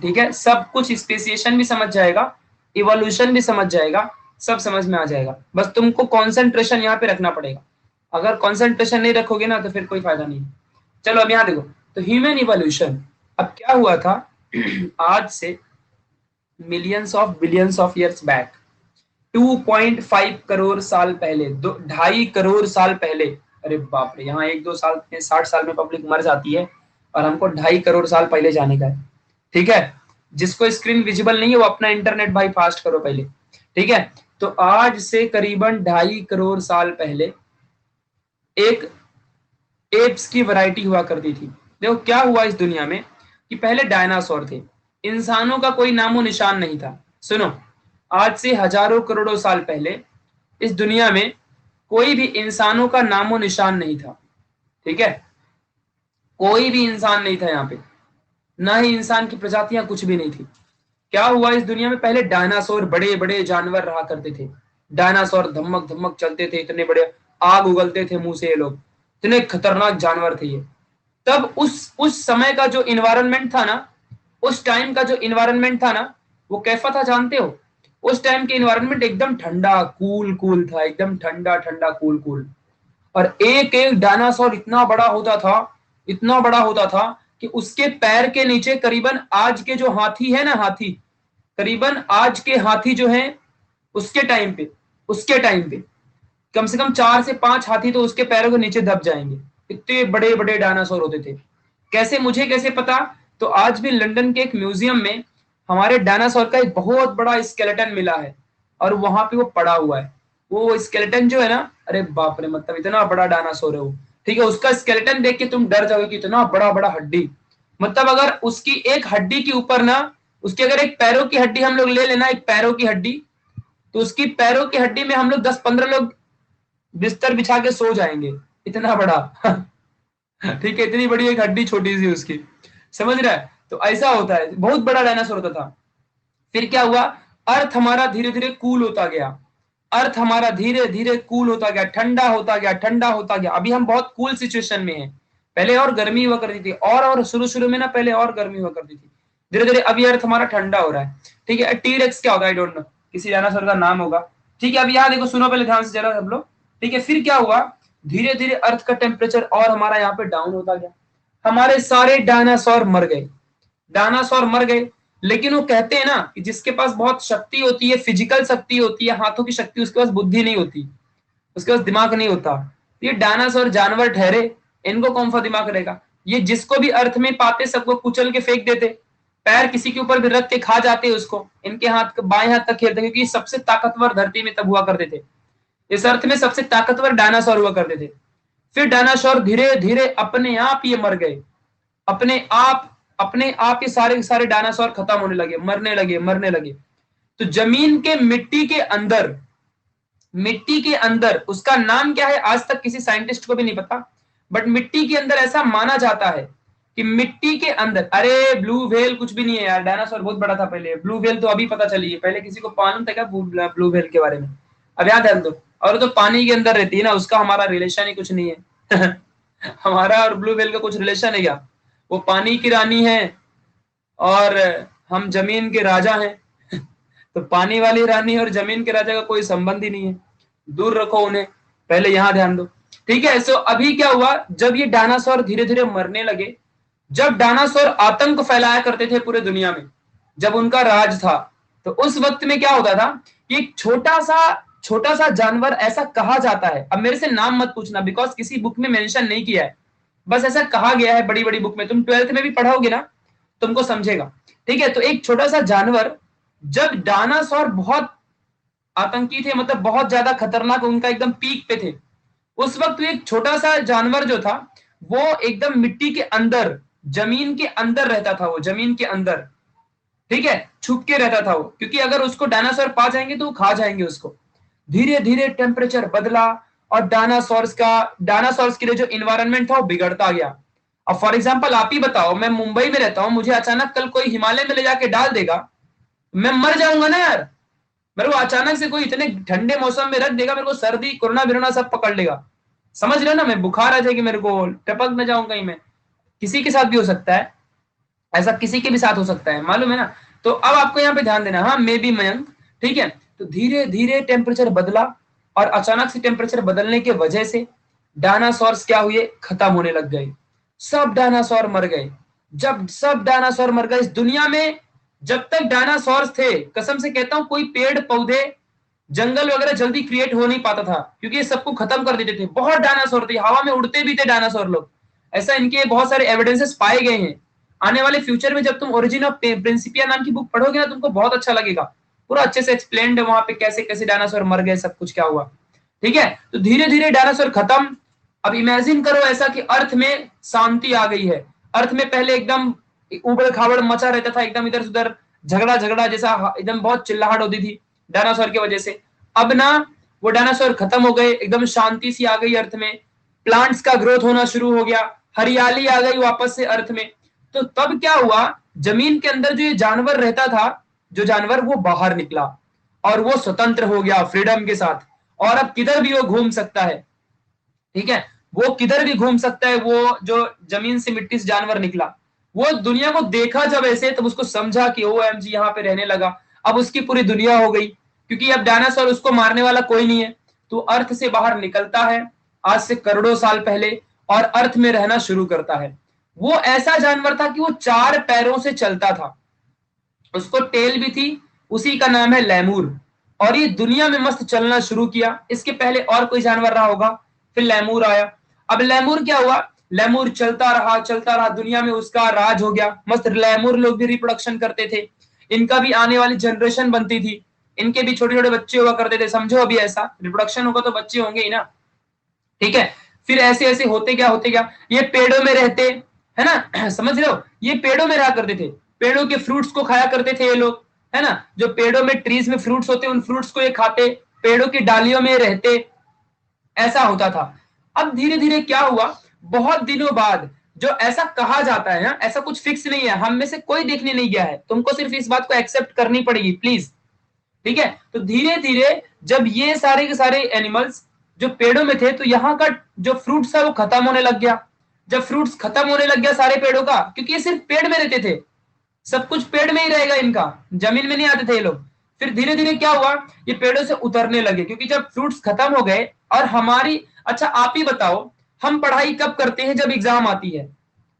Speaker 2: ठीक है, सब कुछ, स्पेसिएशन भी समझ जाएगा, इवोल्यूशन भी समझ जाएगा, सब समझ में आ जाएगा। बस तुमको कॉन्सेंट्रेशन यहाँ पे रखना पड़ेगा, अगर कॉन्सेंट्रेशन नहीं रखोगे ना तो फिर कोई फायदा नहीं। चलो अब यहाँ देखो, तो ह्यूमन इवोल्यूशन अब क्या हुआ था आज से millions of billions of years back, 2.5 crore साल पहले, 2.5 करोड़ साल पहले, अरे बाप रे, यहाँ 1-2 साल में 60 साल में पब्लिक मर जाती है और हमको 2.5 करोड़ साल पहले जाने का है, ठीक है? जिसको स्क्रीन विजिबल नहीं है वो अपना इंटरनेट भाई फास्ट करो पहले, ठीक है? तो आज से करीबन 2.5 करोड़ साल पहले एक एप्स की वैरायटी हुआ करती थी। देखो क्या हुआ इस दुनिया में कि पहले डायनासोर थे, इंसानों का कोई नामो निशान नहीं था। सुनो, आज से हजारों करोड़ों साल पहले इस दुनिया में कोई भी इंसानों का नामो निशान नहीं था, ठीक है? कोई भी इंसान नहीं था यहाँ पे, ना ही इंसान की प्रजातियां कुछ भी नहीं थी। क्या हुआ इस दुनिया में, पहले डायनासोर बड़े बड़े जानवर रहा करते थे, डायनासोर धमक धमक चलते थे, इतने बड़े, आग उगलते थे मुंह से ये लोग, इतने खतरनाक जानवर थे ये। तब उस समय का जो इन्वायरमेंट था ना, उस टाइम का जो इन्वायरमेंट था ना, वो कैसा था जानते हो? उस टाइम के इन्वायरमेंट एकदम ठंडा कूल कूल था, एकदम ठंडा ठंडा कूल कूल। और एक एक डायनासोर इतना बड़ा होता था, इतना बड़ा होता था कि उसके पैर के नीचे करीबन आज के जो हाथी है ना, हाथी, करीबन आज के हाथी जो है उसके टाइम पे कम से कम 4 से 5 हाथी तो उसके पैरों के नीचे दब जाएंगे, इतने बड़े बड़े डायनासोर होते थे। कैसे, मुझे कैसे पता? तो आज भी लंदन के एक म्यूजियम में हमारे डायनासोर का एक बहुत बड़ा स्केलेटन मिला है, और वहां पे वो पड़ा हुआ है। वो स्केलेटन जो है ना, अरे बाप रे, मतलब इतना बड़ा डायनासोर है वो, ठीक है। उसका स्केलेटन देख के तुम डर जाओगे कि इतना बड़ा बड़ा हड्डी, मतलब अगर उसकी एक हड्डी के ऊपर ना, उसकी अगर एक पैरों की हड्डी हम लोग ले लेना, एक पैरों की हड्डी, तो उसकी पैरों की हड्डी में हम लोग 10-15 लोग बिस्तर बिछा के सो जाएंगे, इतना बड़ा। ठीक है, इतनी बड़ी एक हड्डी छोटी सी उसकी, समझ रहा है? तो ऐसा होता है, बहुत बड़ा डायनासोर होता था। फिर क्या हुआ, अर्थ हमारा धीरे धीरे कूल होता गया, अर्थ हमारा धीरे धीरे कूल होता गया, ठंडा होता गया, ठंडा होता गया। अभी हम बहुत कूल सिचुएशन में हैं, पहले और गर्मी हुआ करती थी, और शुरू शुरू में ना पहले और गर्मी हुआ करती थी, धीरे धीरे अभी अर्थ हमारा ठंडा हो रहा है। ठीक है, टीरेक्स क्या होता है आई डोंट नो, किसी डायनासोर का नाम होगा। ठीक है, अब यहाँ देखो, सुनो पहले ध्यान से जरा सब लोग। ठीक है, फिर क्या हुआ, धीरे धीरे अर्थ का टेम्परेचर और हमारा यहाँ पे डाउन होता गया, हमारे सारे डायनासोर मर गए, डायनासोर मर गए। लेकिन वो कहते हैं ना कि जिसके पास बहुत शक्ति होती है, फिजिकल शक्ति होती है, हाथों की शक्ति, उसके पास बुद्धि नहीं होती, उसके पास दिमाग नहीं होता। ये डायनासोर जानवर ठहरे, इनको कौन सा दिमाग रहेगा? ये जिसको भी अर्थ में पाते सबको कुचल के फेंक देते, पैर किसी के ऊपर भी रख के खा जाते उसको, इनके हाथ बाएं हाथ तक खेलते, क्योंकि सबसे ताकतवर धरती में तब हुआ करते थे, इस अर्थ में सबसे ताकतवर डायनासोर हुआ करते थे। फिर डायनासोर धीरे धीरे अपने आप ये मर गए, अपने आप ये सारे सारे डायनासोर खत्म होने लगे, मरने लगे। तो जमीन के मिट्टी के अंदर उसका नाम क्या है आज तक किसी साइंटिस्ट को भी नहीं पता, बट मिट्टी के अंदर ऐसा माना जाता है कि मिट्टी के अंदर, अरे ब्लू व्हेल कुछ भी नहीं है यार, डायनासोर बहुत बड़ा था पहले, ब्लू व्हेल तो अभी पता चली है, पहले किसी को मालूम था क्या ब्लू व्हेल के बारे में? अब याद ध्यान दो, और तो पानी के अंदर रहती है ना, उसका हमारा रिलेशन ही कुछ नहीं है। हमारा और ब्लू व्हेल का कुछ रिलेशन है क्या? वो पानी की रानी है और हम जमीन के राजा हैं। तो पानी वाली रानी और जमीन के राजा का कोई संबंध ही नहीं है, दूर रखो उन्हें, पहले यहां ध्यान दो। ठीक है, सो अभी क्या हुआ, जब ये डायनासोर धीरे धीरे मरने लगे, जब डायनासोर आतंक फैलाया करते थे पूरे दुनिया में, जब उनका राज था, तो उस वक्त में क्या होता था कि एक छोटा सा जानवर, ऐसा कहा जाता है, अब मेरे से नाम मत पूछना बिकॉज किसी बुक में मेंशन नहीं किया है, बस ऐसा कहा गया है बड़ी बड़ी बुक में, तुम 12th में भी पढ़ोगे ना तुमको समझेगा। ठीक है, तो एक छोटा सा जानवर, जब डायनासोर बहुत आतंकी थे, मतलब बहुत ज्यादा खतरनाक, उनका एकदम पीक पे थे, उस वक्त एक छोटा सा जानवर जो था वो एकदम मिट्टी के अंदर, जमीन के अंदर रहता था, वो जमीन के अंदर, ठीक है, छुप के रहता था वो, क्योंकि अगर उसको डायनासोर पा जाएंगे तो वो खा जाएंगे उसको। धीरे धीरे टेम्परेचर बदला और डायनासोर्स के लिए जो इन्वायरमेंट था वो बिगड़ता गया। अब फॉर एग्जांपल आप ही बताओ, मैं मुंबई में रहता हूं, मुझे अचानक कल कोई हिमालय में ले जाके डाल देगा, मैं मर जाऊंगा ना यार। मेरे को अचानक से कोई इतने ठंडे मौसम में रख देगा, मेरे को सर्दी कोरोना बिरोना सब पकड़ लेगा, समझ रहे हो ना, मैं बुखार आ जाएगी, मेरे को टपक न जाऊं कहीं, मैं किसी के साथ भी हो सकता है, ऐसा किसी के भी साथ हो सकता है, मालूम है ना। तो अब आपको यहाँ पे ध्यान देना, हाँ मे बी मयंक, ठीक है। तो धीरे धीरे टेम्परेचर बदला, और अचानक से टेम्परेचर बदलने के वजह से डायनासोर्स क्या हुए, खत्म होने लग गए, सब डायनासोर मर गए। जब सब डायनासोर मर गए इस दुनिया में, जब तक डायनासोर्स थे, कसम से कहता हूं, कोई पेड़ पौधे जंगल वगैरह जल्दी क्रिएट हो नहीं पाता था, क्योंकि ये सबको खत्म कर देते थे, बहुत डायनासोर थे, हवा में उड़ते भी थे डायनासोर लोग, ऐसा इनके बहुत सारे एविडेंसेस पाए गए हैं। आने वाले फ्यूचर में जब तुम ओरिजिन ऑफ प्रिंसिपिया नाम की बुक पढ़ोगे ना, तुमको बहुत अच्छा लगेगा, पूरा अच्छे से एक्सप्लेन्ड है वहां पे, कैसे कैसे डायनासोर मर गए, सब कुछ क्या हुआ। ठीक है, तो धीरे धीरे डायनासोर खत्म। अब इमेजिन करो ऐसा कि अर्थ में शांति आ गई है, अर्थ में पहले एकदम उबड़ खाबड़ मचा रहता था, एकदम इधर उधर झगड़ा झगड़ा जैसा, एकदम बहुत चिल्लाहट होती थी डायनासोर की वजह से। अब ना वो डायनासोर खत्म हो गए, एकदम शांति सी आ गई अर्थ में, प्लांट्स का ग्रोथ होना शुरू हो गया, हरियाली आ गई वापस से अर्थ में। तो तब क्या हुआ, जमीन के अंदर जो ये जानवर रहता था जो जानवर वो बाहर निकला और वो स्वतंत्र हो गया फ्रीडम के साथ, और अब किधर भी वो घूम सकता है। ठीक है, वो किधर भी घूम सकता है। वो जो जमीन से मिट्टी से जानवर निकला, वो दुनिया को देखा जब ऐसे, तब उसको समझा कि OMG यहाँ पे रहने लगा, अब उसकी पूरी दुनिया हो गई, क्योंकि अब डायनासोर उसको मारने वाला कोई नहीं है। तो अर्थ से बाहर निकलता है आज से करोड़ों साल पहले और अर्थ में रहना शुरू करता है। वो ऐसा जानवर था कि वो 4 पैरों से चलता था, उसको टेल भी थी, उसी का नाम है लेमूर। और ये दुनिया में मस्त चलना शुरू किया। इसके पहले और कोई जानवर रहा होगा, फिर लेमूर आया। अब लेमूर क्या हुआ, लेमूर चलता रहा, दुनिया में उसका राज हो गया मस्त। लेमूर लोग भी रिप्रोडक्शन करते थे, इनका भी आने वाली जनरेशन बनती थी, इनके भी छोटे छोटे बच्चे हुआ करते थे। समझो अभी ऐसा रिप्रोडक्शन होगा तो बच्चे होंगे ही ना। ठीक है, फिर ऐसे ऐसे होते गया, ये पेड़ों में रहते, है ना समझ रहे हो, ये पेड़ों में रहा करते थे, पेड़ों के फ्रूट्स को खाया करते थे ये लोग, है ना। जो पेड़ों में ट्रीज में फ्रूट्स होते, उन फ्रूट्स को ये खाते, पेड़ों की डालियों में रहते, ऐसा होता था। अब धीरे धीरे क्या हुआ, बहुत दिनों बाद, जो ऐसा कहा जाता है ना, ऐसा कुछ फिक्स नहीं है, हम में से कोई देखने नहीं गया है, तुमको सिर्फ इस बात को एक्सेप्ट करनी पड़ेगी प्लीज। ठीक है, तो धीरे धीरे जब ये सारे के सारे एनिमल्स जो पेड़ों में थे, तो यहाँ का जो फ्रूट्स था वो खत्म होने लग गया। जब फ्रूट्स खत्म होने लग गया सारे पेड़ों का, क्योंकि ये सिर्फ पेड़ में रहते थे, सब कुछ पेड़ में ही रहेगा इनका, जमीन में नहीं आते थे ये लोग। फिर धीरे धीरे क्या हुआ, ये पेड़ों से उतरने लगे, क्योंकि जब फ्रूट्स खत्म हो गए। और हमारी, अच्छा आप ही बताओ, हम पढ़ाई कब करते हैं, जब एग्जाम आती है।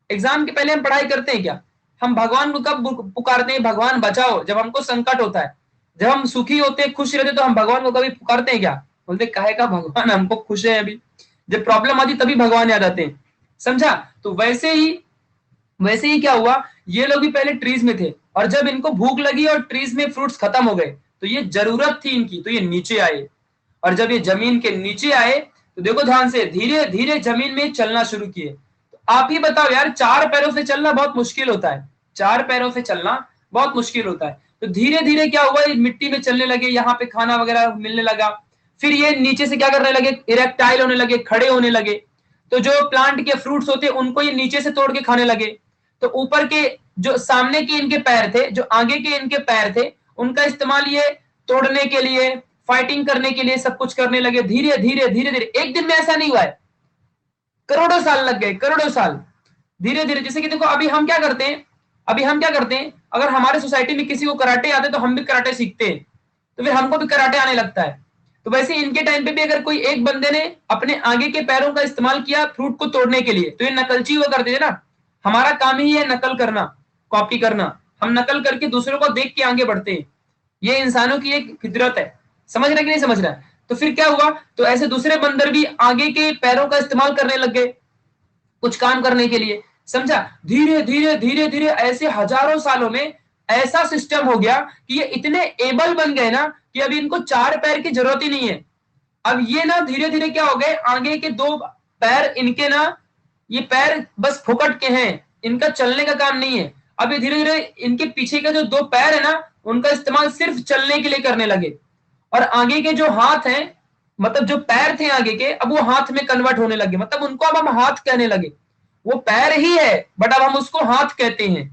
Speaker 2: एग्जाम के पहले हम पढ़ाई करते हैं क्या? हम भगवान को कब पुकारते हैं, भगवान बचाओ, जब हमको संकट होता है। जब हम सुखी होते हैं, खुश रहते, तो हम भगवान को कभी पुकारते हैं क्या? बोलते काहे का भगवान, हमको खुश है अभी। जब प्रॉब्लम आती तभी भगवान याद आते हैं, समझा। तो वैसे ही क्या हुआ, ये लोग भी पहले ट्रीज में थे, और जब इनको भूख लगी और ट्रीज में फ्रूट्स खत्म हो गए, तो ये जरूरत थी इनकी, तो ये नीचे आए। और जब ये जमीन के नीचे आए, तो देखो ध्यान से, धीरे धीरे जमीन में चलना शुरू किए। तो आप ही बताओ यार, 4 पैरों से चलना बहुत मुश्किल होता है, 4 पैरों से चलना बहुत मुश्किल होता है। तो धीरे धीरे क्या हुआ, ये मिट्टी में चलने लगे, यहाँ पे खाना वगैरह मिलने लगा। फिर ये नीचे से क्या करने लगे, इरेक्टाइल होने लगे, खड़े होने लगे। तो जो प्लांट के फ्रूट्स होते, उनको ये नीचे से तोड़ के खाने लगे। तो ऊपर के जो सामने के इनके पैर थे, जो आगे के इनके पैर थे, उनका इस्तेमाल ये तोड़ने के लिए, फाइटिंग करने के लिए सब कुछ करने लगे। धीरे धीरे धीरे धीरे, एक दिन में ऐसा नहीं हुआ है, करोड़ों साल लग गए, करोड़ों साल। धीरे धीरे, जैसे कि देखो अभी हम क्या करते हैं, अगर हमारे सोसाइटी में किसी को कराटे आते, तो हम भी कराटे सीखते हैं, तो फिर हमको भी कराटे आने लगता है। तो वैसे इनके टाइम पे भी अगर कोई एक बंदे ने अपने आगे के पैरों का इस्तेमाल किया फ्रूट को तोड़ने के लिए, तो ये नकलची हुआ करते थे ना। हमारा काम ही है नकल करना, कॉपी करना। हम नकल करके दूसरों को देख के आगे बढ़ते हैं, ये इंसानों की एक फितरत है। समझ रहे कि नहीं समझ रहा है? तो फिर क्या हुआ, तो ऐसे दूसरे बंदर भी आगे के पैरों का इस्तेमाल करने लग गए कुछ काम करने के लिए, समझा। धीरे धीरे धीरे धीरे ऐसे हजारों सालों में ऐसा सिस्टम हो गया कि ये इतने एबल बन गए ना, कि अभी इनको 4 पैर की जरूरत ही नहीं है। अब ये ना धीरे धीरे क्या हो गए, आगे के 2 पैर इनके ना, ये पैर बस फुकट के हैं, इनका चलने का काम नहीं है। अब ये धीरे धीरे इनके पीछे के जो 2 पैर है ना, उनका इस्तेमाल सिर्फ चलने के लिए करने लगे। और आगे के जो हाथ हैं, मतलब जो पैर थे आगे के, अब वो हाथ में कन्वर्ट होने लगे, मतलब उनको अब हम हाथ कहने लगे। वो पैर ही है, बट अब हम उसको हाथ कहते हैं,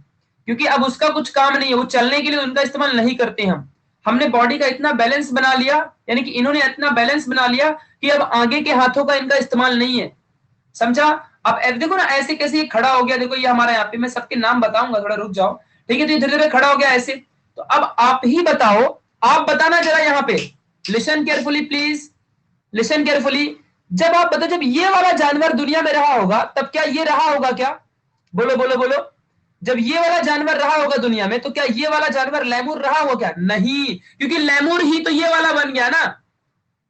Speaker 2: क्योंकि अब उसका कुछ काम नहीं है, वो चलने के लिए उनका इस्तेमाल नहीं करते हम। हमने बॉडी का इतना बैलेंस बना लिया, यानी कि इन्होंने इतना बैलेंस बना लिया कि अब आगे के हाथों का इनका इस्तेमाल नहीं है, समझा। अब देखो ना ऐसे कैसे ये खड़ा हो गया, देखो ये हमारा यहाँ पे, मैं सबके नाम बताऊंगा, थोड़ा रुक जाओ, ठीक है। तो ये धीरे धीरे खड़ा हो गया ऐसे। तो अब आप ही बताओ, आप बताना जरा यहाँ पे, listen carefully please, listen carefully. जब आप बताओ, जब ये वाला जानवर दुनिया में रहा होगा, तब क्या ये रहा होगा क्या? बोलो बोलो बोलो। जब ये वाला जानवर रहा होगा दुनिया में, तो क्या ये वाला जानवर लेमूर रहा होगा क्या? नहीं, क्योंकि लेमूर ही तो ये वाला बन गया ना,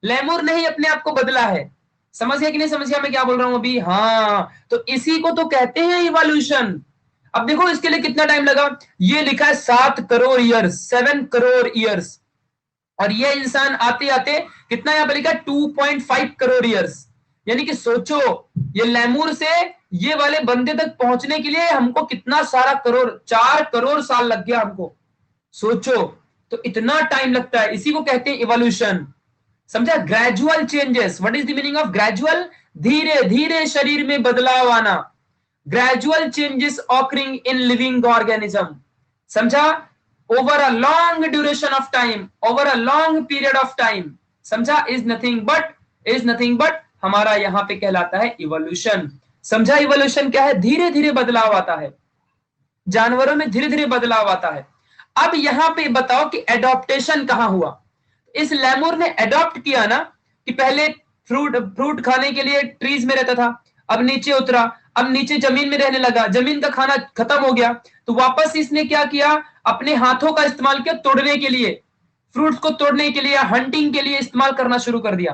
Speaker 2: लेमूर ने ही अपने आप को बदला है। समझ गया कि नहीं समझ गया मैं क्या बोल रहा हूं अभी? हाँ, तो इसी को तो कहते हैं इवोल्यूशन। अब देखो इसके लिए कितना टाइम लगा, ये लिखा है 7 करोड़ ईयर्स, 7 करोड़ ईयर्स। और ये इंसान आते आते कितना यहाँ पे लिखा, 2.5 करोड़ ईयर्स। यानी कि सोचो, ये लेमूर से ये वाले बंदे तक पहुंचने के लिए हमको कितना सारा करोड़, 4 करोड़ साल लग गया हमको। सोचो, तो इतना टाइम लगता है, इसी को कहते हैं इवोल्यूशन, समझा। Gradual changes, what is the meaning of gradual? धीरे धीरे शरीर में बदलाव आना, gradual changes occurring in living organism, समझा। Over a long duration of time, over a long period of time, समझा, इज नथिंग बट हमारा यहाँ पे कहलाता है इवोल्यूशन। समझा इवोल्यूशन क्या है? धीरे धीरे बदलाव आता है, जानवरों में धीरे धीरे बदलाव आता है। अब यहां पे बताओ कि एडॉप्टेशन कहां हुआ? इस लेमुर ने एडॉप्ट किया ना, कि पहले फ्रूट खाने के लिए ट्रीज में रहता था, अब नीचे उतरा, अब नीचे जमीन में रहने लगा, जमीन का खाना खत्म हो गया, तो वापस इसने क्या किया? अपने हाथों का इस्तेमाल किया तोड़ने के लिए, फ्रूट्स को तोड़ने के लिए, हंटिंग के लिए इस्तेमाल करना शुरू कर दिया।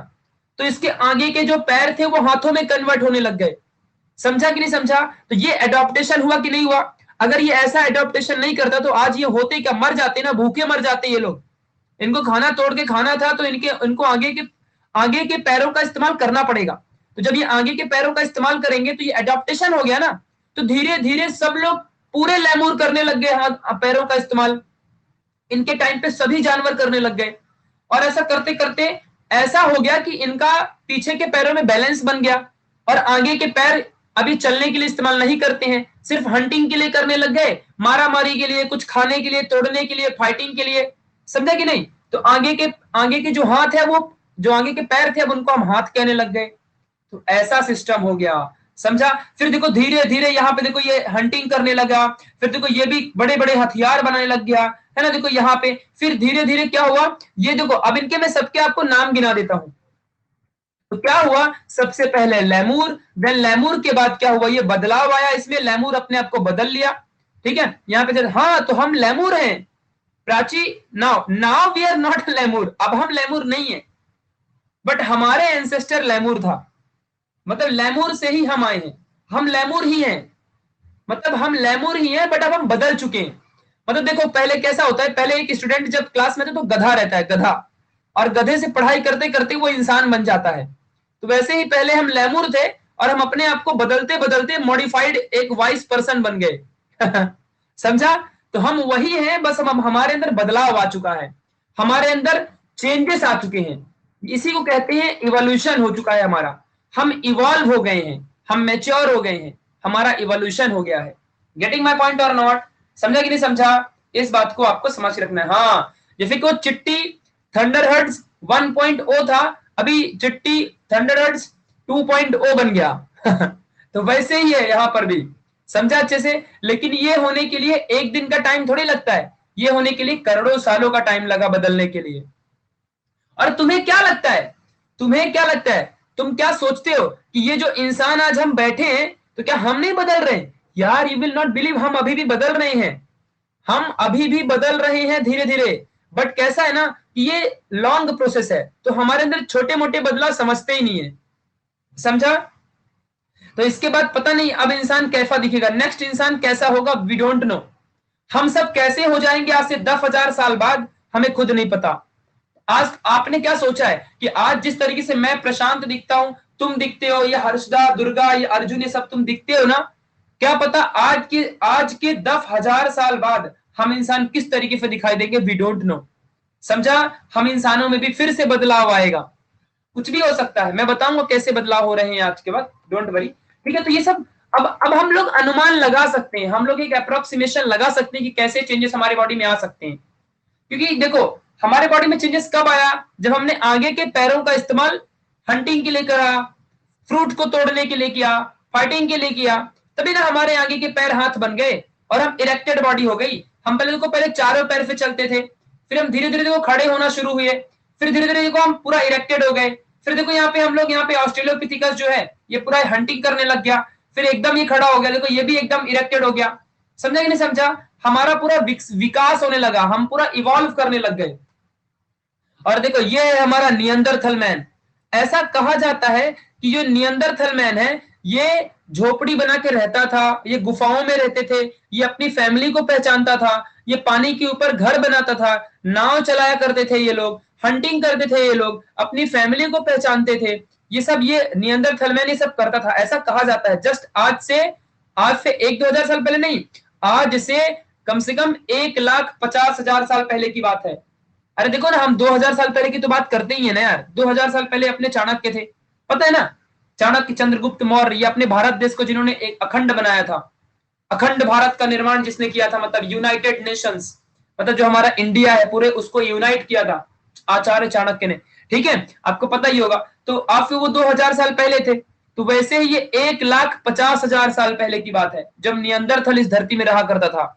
Speaker 2: तो इसके आगे के जो पैर थे वो हाथों में कन्वर्ट होने लग गए। समझा कि नहीं समझा? तो ये एडॉप्टेशन हुआ कि नहीं हुआ? अगर ये ऐसा एडॉप्टेशन नहीं करता तो आज ये होते क्या? मर जाते ना, भूखे मर जाते ये लोग। इनको खाना तोड़ के खाना था तो इनको आगे के पैरों का इस्तेमाल करना पड़ेगा। तो जब ये आगे के पैरों का इस्तेमाल करेंगे तो ये एडॉप्टेशन हो गया ना, तो धीरे धीरे सब लोग पूरे लेमूर करने लग गए हाथ पैरों का इस्तेमाल। इनके टाइम पे सभी जानवर करने लग गए, और ऐसा करते करते ऐसा हो गया कि इनका पीछे के पैरों में बैलेंस बन गया, और आगे के पैर अभी चलने के लिए इस्तेमाल नहीं करते हैं, सिर्फ हंटिंग के लिए करने लग गए, मारा मारी के लिए, कुछ खाने के लिए, तोड़ने के लिए, फाइटिंग के लिए। समझा कि नहीं? तो आगे के जो हाथ है, वो जो आगे के पैर थे, अब उनको हम हाथ कहने लग गए। तो ऐसा सिस्टम हो गया। समझा? फिर देखो धीरे धीरे यहाँ पे देखो ये हंटिंग करने लगा, फिर देखो ये भी बड़े बड़े हथियार बनाने लग गया, है ना? देखो यहाँ पे फिर धीरे धीरे क्या हुआ, ये देखो, अब इनके मैं सबके आपको नाम गिना देता हूं। तो क्या हुआ? सबसे पहले लेमूर, देन लेमूर के बाद क्या हुआ? ये बदलाव आया इसमें, लेमूर अपने आप को बदल लिया। ठीक है, यहाँ पे हाँ, तो हम लेमूर हैं Prachi, now we are not lemur, अब हम लेमूर नहीं है, बट हमारे एंसेस्टर लेमूर था, मतलब लेमूर से ही हम आए हैं, हम लेमूर ही हैं, मतलब हम लेमूर ही हैं, बट अब हम बदल चुके हैं। मतलब देखो पहले कैसा होता है, पहले एक स्टूडेंट जब क्लास में थे तो गधा रहता है, गधा, और गधे से पढ़ाई करते करते वो इंसान बन जाता है। तो वैसे ही पहले हम लेमूर थे, और हम अपने आप को बदलते बदलते मॉडिफाइड एक वाइस पर्सन बन गए। समझा? तो हम वही हैं, बस हम हमारे अंदर बदलाव आ चुका है, हमारे अंदर चेंजेस आ चुके हैं, इसी को कहते हैं इवोल्यूशन हो चुका है हमारा। हम इवॉल्व हो गए हैं, हम मैच्योर हो गए हैं, हमारा इवोल्यूशन हो गया है। गेटिंग माई पॉइंट और नॉट? समझा कि नहीं समझा? इस बात को आपको समझ के रखना है। हाँ, जैसे कि वो चिट्टी थंडरहर्ट्ज 1.0 था, अभी चिट्टी थंडरहर्ट्ज 2.0 बन गया। तो वैसे ही है यहाँ पर भी। समझा अच्छे से? लेकिन ये होने के लिए एक दिन का टाइम थोड़ी लगता है, ये होने के लिए करोड़ों सालों का टाइम लगा बदलने के लिए। और तुम्हें क्या लगता है, तुम क्या सोचते हो कि ये जो इंसान आज हम बैठे हैं, तो क्या हम नहीं बदल रहे हैं? यार यू विल नॉट बिलीव, हम अभी भी बदल रहे हैं, हम अभी भी बदल रहे हैं धीरे धीरे। बट कैसा है ना कि ये लॉन्ग प्रोसेस है, तो हमारे अंदर छोटे मोटे बदलाव समझते ही नहीं है। समझा? तो इसके बाद पता नहीं अब इंसान कैसा दिखेगा, नेक्स्ट इंसान कैसा होगा, वी डोंट नो। हम सब कैसे हो जाएंगे आज से 10,000 साल बाद, हमें खुद नहीं पता। आज आपने क्या सोचा है कि आज जिस तरीके से मैं प्रशांत दिखता हूं, तुम दिखते हो, ये हर्षदा, दुर्गा, ये अर्जुन, ये सब तुम दिखते हो ना, क्या पता आज के 10,000 साल बाद हम इंसान किस तरीके से दिखाई देंगे, वी डोंट नो। समझा? हम इंसानों में भी फिर से बदलाव आएगा, कुछ भी हो सकता है, मैं बताऊंगा कैसे बदलाव हो रहे हैं आज के बाद, डोंट वरी। ठीक है, तो ये सब अब हम लोग अनुमान लगा सकते हैं, हम लोग एक अप्रोक्सीमेशन लगा सकते हैं कि कैसे चेंजेस हमारे बॉडी में आ सकते हैं। क्योंकि देखो हमारे बॉडी में चेंजेस कब आया, जब हमने आगे के पैरों का इस्तेमाल हंटिंग के लिए करा, फ्रूट को तोड़ने के लिए किया, फाइटिंग के लिए किया, तभी ना हमारे आगे के पैर हाथ बन गए और हम इरेक्टेड बॉडी हो गई। हम पहले चारों पैर पे चलते थे, फिर हम धीरे धीरे देखो खड़े होना शुरू हुए, फिर धीरे धीरे देखो हम पूरा इरेक्टेड हो गए, फिर देखो यहाँ पे हम लोग यहाँ पे ऑस्ट्रेलोपिथिकस जो है ये पूरा हंटिंग करने लग गया, फिर एकदम ये खड़ा हो गया, देखो ये भी एकदम इरेक्टेड हो गया। समझा कि नहीं समझा? हमारा पूरा विकास होने लगा, हम पूरा इवॉल्व करने लग गए। और देखो ये है हमारा नियंदरथल मैन। ऐसा कहा जाता है कि जो नियंदरथल मैन है ये झोपड़ी बना के रहता था, ये गुफाओं में रहते थे, ये अपनी फैमिली को पहचानता था, ये पानी के ऊपर घर बनाता था, नाव चलाया करते थे ये लोग, हंटिंग करते थे ये लोग, अपनी फैमिली को पहचानते थे, ये सब ये नियंदरथल मैन ये सब करता था, ऐसा कहा जाता है। जस्ट आज से 1-2 हजार साल पहले नहीं, आज से कम 1,50,000 साल पहले की बात है। अरे देखो ना, हम 2,000 साल पहले की तो बात करते ही है ना यार। 2,000 साल पहले अपने चाणक्य थे, पता है ना, चाणक्य चंद्रगुप्त मौर्य, ये अपने भारत देश को जिन्होंने एक अखंड बनाया था, अखंड भारत का निर्माण जिसने किया था, मतलब यूनाइटेड नेशंस, मतलब जो हमारा इंडिया है पूरे उसको यूनाइट किया था आचार्य चाणक्य ने, ठीक है, आपको पता ही होगा। तो आप फिर वो 2000 साल पहले थे, तो वैसे ही ये 1,50,000 साल पहले की बात है जब नियंदरथल इस धरती में रहा करता था।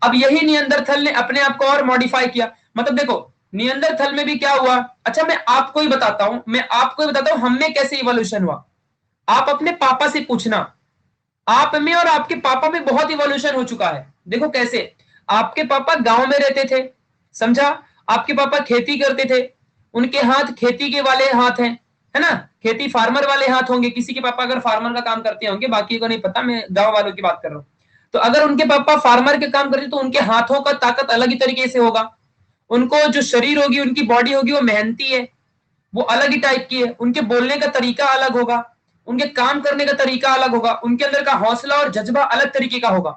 Speaker 2: अब यही नियंदरथल ने अपने आप को और मॉडिफाई किया। मतलब देखो नियंदरथल में भी क्या हुआ, अच्छा मैं आपको ही बताता हूं हम में कैसे इवोल्यूशन हुआ। आप अपने पापा से पूछना, आप में और आपके पापा में बहुत इवोल्यूशन हो चुका है। देखो कैसे, आपके पापा गांव में रहते थे, समझा, आपके पापा खेती करते थे, उनके हाथ खेती के वाले हाथ हैं, है ना, खेती फार्मर वाले हाथ होंगे, किसी के पापा अगर फार्मर का काम करते होंगे, बाकी को नहीं पता, मैं गांव वालों की बात कर रहा हूं। तो अगर उनके पापा फार्मर के काम करते तो उनके हाथों का ताकत अलग ही तरीके से होगा, उनको जो शरीर होगी, उनकी बॉडी होगी, वो मेहनती है, वो अलग ही टाइप की है, उनके बोलने का तरीका अलग होगा, उनके काम करने का तरीका अलग होगा, उनके अंदर का हौसला और जज्बा अलग तरीके का होगा।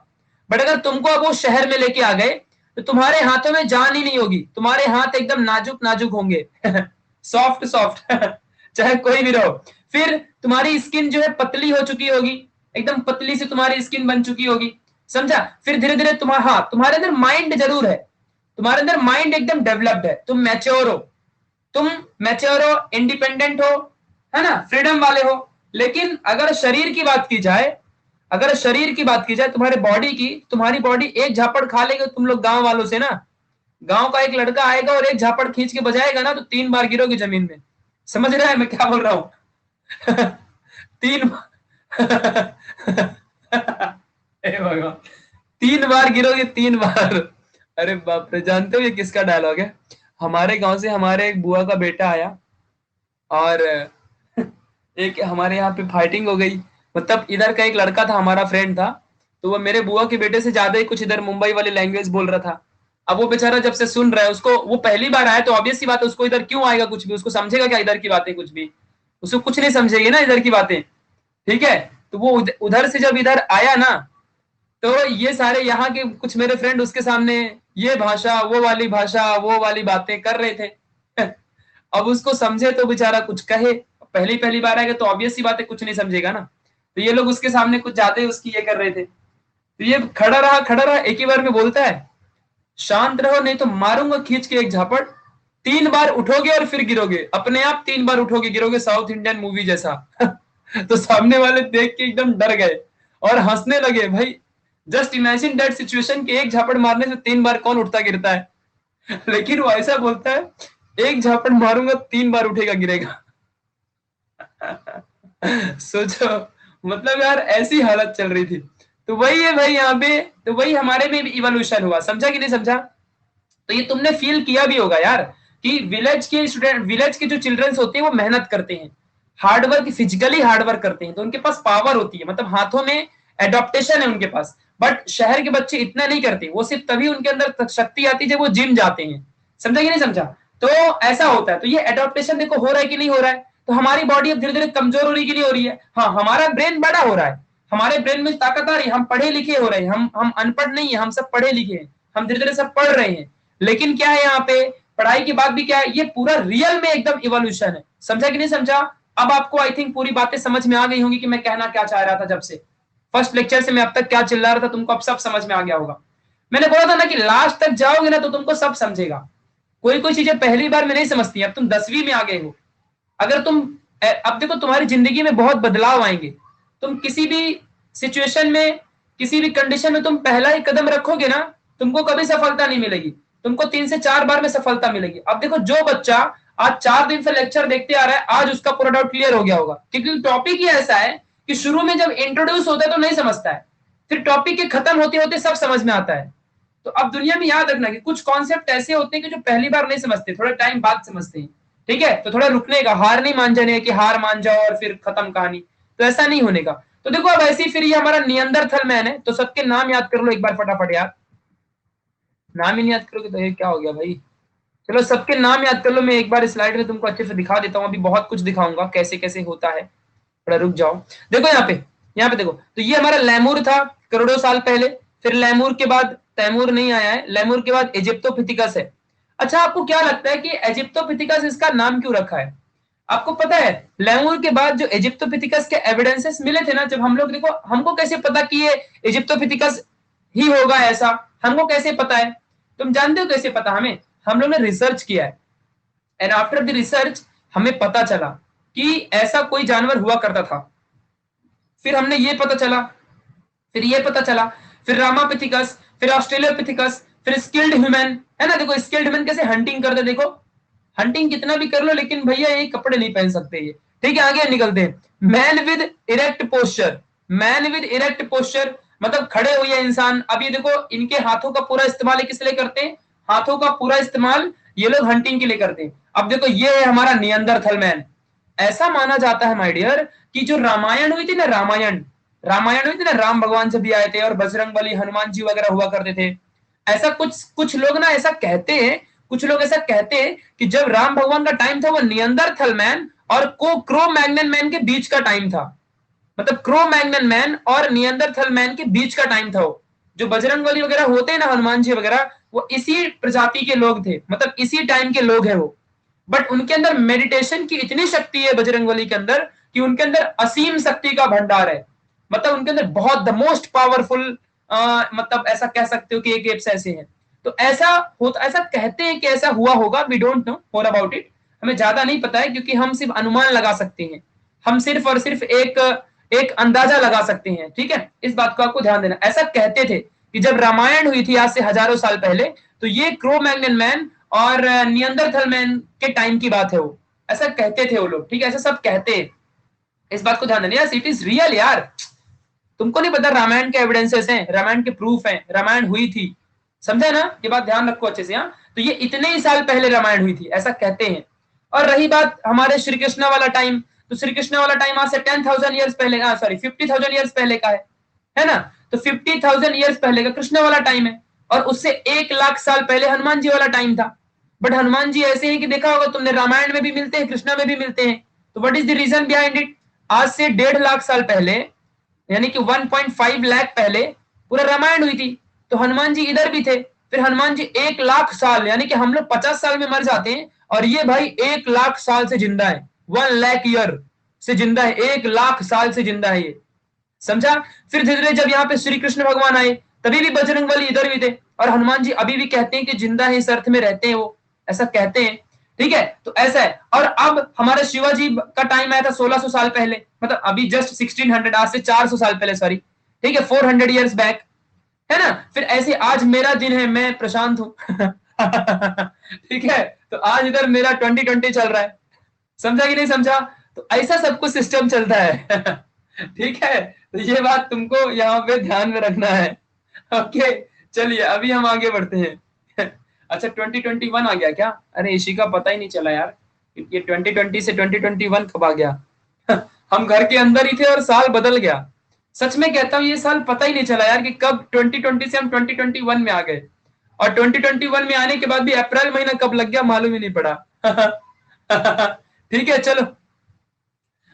Speaker 2: बट अगर तुमको अब वो शहर में लेके आ गए तो तुम्हारे हाथों में जान ही नहीं होगी, तुम्हारे हाथ एकदम नाजुक नाजुक होंगे सॉफ्ट सॉफ्ट चाहे कोई भी रहो। फिर तुम्हारी स्किन जो है पतली हो चुकी होगी, एकदम पतली से तुम्हारी स्किन बन चुकी होगी, समझा। फिर धीरे धीरे तुम्हारे अंदर माइंड जरूर है, तुम्हारे अंदर माइंड एकदम डेवलप्ड है, तुम मैच्योर हो, इंडिपेंडेंट हो, है ना, फ्रीडम वाले हो। लेकिन अगर शरीर की बात की जाए, तुम्हारे बॉडी की, तुम्हारी बॉडी एक झापड़ खा लेगी तुम लोग गांव वालों से ना, गांव का एक लड़का आएगा और एक झापड़ खींच के बजाएगा ना तो 3 बार गिरोगे जमीन में। समझ रहा है मैं क्या बोल रहा हूं 3 भगवान, 3 बार गिरोगे, 3 बार। अरे बाप रे, जानते हो ये किसका डायलॉग है? हमारे गांव से हमारे एक बुआ का बेटा आया और एक हमारे यहाँ पे फाइटिंग हो गई। मतलब इधर का एक लड़का था, हमारा फ्रेंड था, तो वो मेरे बुआ के बेटे से ज्यादा ही कुछ इधर मुंबई वाली लैंग्वेज बोल रहा था। अब वो बेचारा जब से सुन रहा है, उसको वो पहली बार आया तो ऑब्वियस सी बात है उसको इधर क्यों आएगा कुछ भी, उसको समझेगा क्या इधर की बातें, कुछ भी उसको कुछ नहीं समझेगी ना इधर की बातें, ठीक है। तो वो उधर से जब इधर आया ना, तो ये सारे यहाँ के कुछ मेरे फ्रेंड उसके सामने ये भाषा वो वाली बातें कर रहे थे अब उसको समझे तो बेचारा कुछ कहे, पहली पहली बार आएगा तो ऑब्वियस सी बात है कुछ नहीं समझेगा ना। तो ये लोग उसके सामने कुछ ज्यादा ही उसकी ये कर रहे थे, तो ये खड़ा रहा, एक ही बार में बोलता है शांत रहो नहीं तो मारूंगा खींच के एक झापड़, 3 बार उठोगे और फिर गिरोगे, अपने आप 3 बार उठोगे गिरोगे, साउथ इंडियन मूवी जैसा तो सामने वाले देख के एकदम डर गए और हंसने लगे। भाई जस्ट इमेजिन दैट सिचुएशन कि एक झापड़ मारने से 3 बार कौन उठता गिरता है लेकिन वो ऐसा बोलता है एक झापड़ मारूंगा 3 बार उठेगा गिरेगा सोचो, मतलब यार ऐसी हालत चल रही थी। तो वही है भाई यहाँ पे, तो वही हमारे में भी इवोल्यूशन हुआ, समझा कि नहीं समझा। तो ये तुमने फील किया भी होगा यार कि विलेज के जो चिल्ड्रंस होते हैं वो मेहनत करते हैं, हार्डवर्क, फिजिकली हार्डवर्क करते हैं, तो उनके पास पावर होती है, मतलब हाथों में एडॉप्टेशन है उनके पास। बट शहर के बच्चे इतना नहीं करते, वो सिर्फ तभी उनके अंदर शक्ति आती है जब वो जिम जाते हैं, समझा कि नहीं समझा। तो ऐसा होता है, तो ये एडॉप्टेशन देखो हो रहा है कि नहीं हो रहा है। तो हमारी बॉडी अब धीरे धीरे कमजोर हो रही कि नहीं हो रही है, हाँ हमारा ब्रेन बड़ा हो रहा है, हमारे ब्रेन में ताकत आ रही है, हम पढ़े लिखे हो रहे हैं, हम अनपढ़ नहीं है, हम सब पढ़े लिखे हैं, हम धीरे धीरे सब पढ़ रहे हैं। लेकिन क्या है यहाँ पे, पढ़ाई के बाद भी क्या है, ये पूरा रियल में एकदम इवोल्यूशन है, समझा कि नहीं समझा। अब आपको आई थिंक पूरी बातें समझ में आ गई होंगी कि मैं कहना क्या चाह रहा था, जब से फर्स्ट लेक्चर से मैं अब तक क्या चिल्ला रहा था तुमको अब सब समझ में आ गया होगा। मैंने बोला था ना कि लास्ट तक जाओगे ना तो तुमको सब समझेगा, कोई कोई चीजें पहली बार में नहीं समझती, अब तुम 10वीं में आ गए हो। अगर तुम अब देखो तुम्हारी जिंदगी में बहुत बदलाव आएंगे, तुम किसी भी सिचुएशन में, किसी भी कंडीशन में तुम पहला ही कदम रखोगे ना, तुमको कभी सफलता नहीं मिलेगी, तुमको 3 से 4 बार में सफलता मिलेगी। अब देखो जो बच्चा आज 4 दिन से लेक्चर देखते आ रहा है, आज उसका पूरा डाउट क्लियर हो गया होगा, क्योंकि टॉपिक ही ऐसा है कि शुरू में जब इंट्रोड्यूस होता है तो नहीं समझता है, फिर टॉपिक के खत्म होते होते सब समझ में आता है। तो अब दुनिया में याद रखना कि कुछ कॉन्सेप्ट ऐसे होते हैं कि जो पहली बार नहीं समझते, थोड़ा टाइम बाद समझते हैं, ठीक है। तो थोड़ा रुकने का, हार नहीं मान जाने कि हार मान जाओ और फिर खत्म कहानी, तो ऐसा नहीं होने का। तो देखो अब ऐसे ही फिर ये हमारा नियंदरथल मैन है, तो सबके नाम याद कर लो एक बार फटाफट यार, नाम ही नहीं याद करोगे तो ये क्या हो गया भाई। चलो सबके नाम याद कर लो, मैं एक बार स्लाइड में तुमको अच्छे से दिखा देता हूँ, अभी बहुत कुछ दिखाऊंगा कैसे कैसे होता है, थोड़ा रुक जाओ। देखो यहाँ पे देखो, तो ये हमारा लैमूर था करोड़ों साल पहले, फिर लैमूर के बाद तैमूर नहीं आया है, लैमूर के बाद इजिप्टोपिथिकस है। अच्छा आपको क्या लगता है कि इजिप्टोपिथिकस इसका नाम क्यों रखा है? आपको पता है लैमूर के बाद जो इजिप्टोपिथिकस के एविडेंसेस मिले थे ना, जब हम लोग, देखो हमको कैसे पता कि ये इजिप्टोपिथिकस ही होगा, ऐसा हमको कैसे पता है? तुम जानते हो कैसे पता हमें? हम लोग ने रिसर्च किया है, एंड आफ्टर द रिसर्च हमें पता चला कि ऐसा कोई जानवर हुआ करता था। फिर हमने ये पता चला, फिर ये पता चला, फिर रामापिथिकस, फिर ऑस्ट्रेलियोपिथिकस, फिर स्किल्ड ह्यूमन, है ना? देखो स्किल्ड ह्यूमन कैसे हंटिंग करते, देखो हंटिंग कितना भी कर लो लेकिन भैया ये कपड़े नहीं पहन सकते ये। ठीक है, आगे निकलते हैं। Man with erect posture, man with erect posture मतलब खड़े हुए इंसान। अब ये देखो इनके हाथों का पूरा इस्तेमाल किस लिए करते हैं? हाथों का पूरा इस्तेमाल ये लोग हंटिंग के लिए करते हैं। अब देखो ये है हमारा नियंदरथल मैन। ऐसा माना जाता है माय डियर कि जो रामायण हुई थी ना, रामायण हुई थी ना, राम भगवान से भी आए थे और बजरंगबली हनुमान जी वगैरह हुआ करते थे। ऐसा कुछ कुछ लोग ना ऐसा कहते हैं, कुछ लोग ऐसा कहते हैं कि जब राम भगवान का टाइम था वो नियंदरथल मैन और क्रो मैग्नन मैन के बीच का टाइम था। मतलब क्रो मैग्नन मैन और नियंदरथल मैन के बीच का टाइम था वो। जो बजरंगबली वगैरह होते हैं ना, हनुमान जी वगैरह, वो इसी प्रजाति के लोग थे, मतलब इसी टाइम के लोग हैं वो। बट उनके अंदर मेडिटेशन की इतनी शक्ति है बजरंगबली के अंदर कि उनके अंदर असीम शक्ति का भंडार है। मतलब उनके अंदर बहुत द मोस्ट पावरफुल, मतलब ऐसा कह सकते हो कि एक एप्स ऐसे हैं। तो ऐसा होता, ऐसा कहते हैं कि ऐसा हुआ होगा, we don't know more about it, हमें ज्यादा नहीं पता है क्योंकि हम सिर्फ अनुमान लगा सकते हैं, हम सिर्फ और सिर्फ एक एक अंदाजा लगा सकते हैं। ठीक है, इस बात को आपको ध्यान देना। ऐसा कहते थे कि जब रामायण हुई थी आज से हजारों साल पहले, तो ये क्रो मैग्नन मैन और नियंदरथल मैन के टाइम की बात है वो, ऐसा कहते थे वो लोग। ठीक है, ऐसा सब कहते हैं, इस बात को ध्यान देना यार, इट इज रियल यार। तुमको नहीं पता, रामायण के एविडेंसेस हैं, रामायण के प्रूफ हैं, रामायण हुई थी, समझे ना? ये बात ध्यान रखो अच्छे से। यहाँ तो ये इतने ही साल पहले रामायण हुई थी ऐसा कहते हैं। और रही बात हमारे श्री कृष्ण वाला टाइम, तो श्री कृष्ण वाला टाइम आज से 10,000 ईयर्स पहले का, सॉरी 50,000 ईयर्स पहले का है ना? तो 50,000 ईयर्स पहले का कृष्ण वाला टाइम है, और उससे 1 लाख साल पहले हनुमान जी वाला टाइम था। बट हनुमान जी ऐसे हैं कि देखा होगा तुमने, रामायण में भी मिलते हैं, कृष्णा में भी मिलते हैं। तो what is the reason behind it? आज से 1.5 लाख साल पहले, यानी कि 1.5 लाख पहले पूरा रामायण हुई थी, तो हनुमान जी इधर भी थे। फिर हनुमान जी 1 लाख साल, यानी कि हम लोग 50 साल में मर जाते हैं, और ये भाई 1 लाख साल से जिंदा है, 1 लाख ईयर से जिंदा है, 1 लाख साल से जिंदा है ये, समझा? फिर धीरे धीरे जब यहाँ पे श्री कृष्ण भगवान आए, तभी भी बजरंगबली इधर भी थे, और हनुमान जी अभी भी कहते हैं कि जिंदा है, इस अर्थ में रहते हैं वो, ऐसा कहते हैं। ठीक है, तो ऐसा है। और अब हमारे शिवाजी का टाइम आया था 1600 साल पहले, मतलब अभी जस्ट 1600, आज से 400 साल पहले, सॉरी, ठीक है, 400 ईयर्स बैक, है ना? फिर ऐसे आज मेरा दिन है, मैं प्रशांत हूं ठीक है, तो आज इधर मेरा 2020 चल रहा है, समझा कि नहीं समझा? तो ऐसा सब कुछ सिस्टम चलता है ठीक है, तो ये बात तुमको यहाँ पे ध्यान में रखना है। ओके, चलिए अभी हम आगे बढ़ते हैं अच्छा 2021 आ गया क्या? अरे इसी का पता ही नहीं चला यार, ये 2020 से 2021 कब आ गया हम घर के अंदर ही थे और साल बदल गया। सच में कहता हूँ, ये साल पता ही नहीं चला यार कि कब 2020 से हम 2021 में आ गए, और 2021 में आने के बाद भी अप्रैल महीना कब लग गया मालूम ही नहीं पड़ा ठीक है, चलो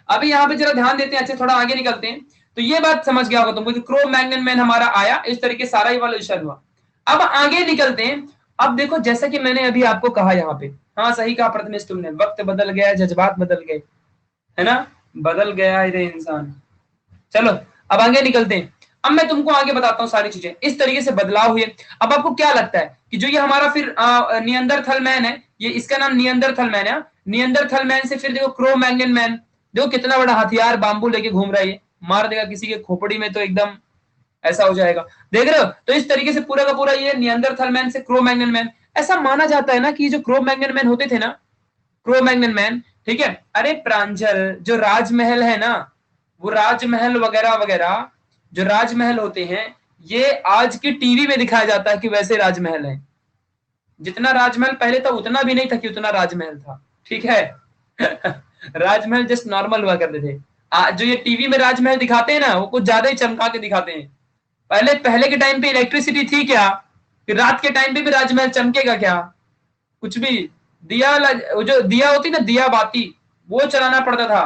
Speaker 2: अभी यहाँ पे जरा ध्यान देते हैं, अच्छे थोड़ा आगे निकलते हैं। तो ये बात समझ गया होगा तुमको कि क्रो मैग्नन मैन हमारा आया, इस तरीके सारा ही वाला विषय हुआ। अब आगे निकलते हैं। अब देखो जैसा कि मैंने अभी आपको कहा यहाँ पे, हाँ सही कहा प्रथमेश तुमने, वक्त बदल गया, जज्बात बदल गए, है ना? बदल गया रे इंसान। चलो अब आगे निकलते हैं। अब मैं तुमको आगे बताता हूँ सारी चीजें, इस तरीके से बदलाव हुए। अब आपको क्या लगता है कि जो ये हमारा फिर नियंदरथल मैन है, ये इसका नाम नियंदरथल मैन है। नियंदरथल मैन से फिर देखो क्रो मैग्नन मैन, देखो कितना बड़ा हथियार बांबू लेके घूम रहा है, ये मार देगा किसी के खोपड़ी में तो एकदम ऐसा हो जाएगा, देख रहे हो? तो इस तरीके से पूरा का पूरा ये नियंदरथल मैन से क्रो मैग्नन मैन। ऐसा माना जाता है ना कि जो क्रो मैग्नन मैन होते थे ना, क्रो मैग्नन मैन, ठीक है, अरे प्रांजल, जो राजमहल है ना, वो राजमहल वगैरह वगैरह जो राजमहल होते हैं, ये आज की टीवी में दिखाया जाता है कि वैसे राजमहल है। जितना राजमहल पहले था उतना भी नहीं था कि उतना राजमहल था, ठीक है राजमहल जस्ट नॉर्मल हुआ करते थे। जो ये टीवी में राजमहल दिखाते हैं ना, वो कुछ ज्यादा ही चमका के दिखाते हैं। पहले के टाइम पे इलेक्ट्रिसिटी थी क्या कि रात के टाइम पे भी राजमहल चमकेगा क्या? कुछ भी। दिया, जो दिया होती ना, दिया बाती, वो चलाना पड़ता था।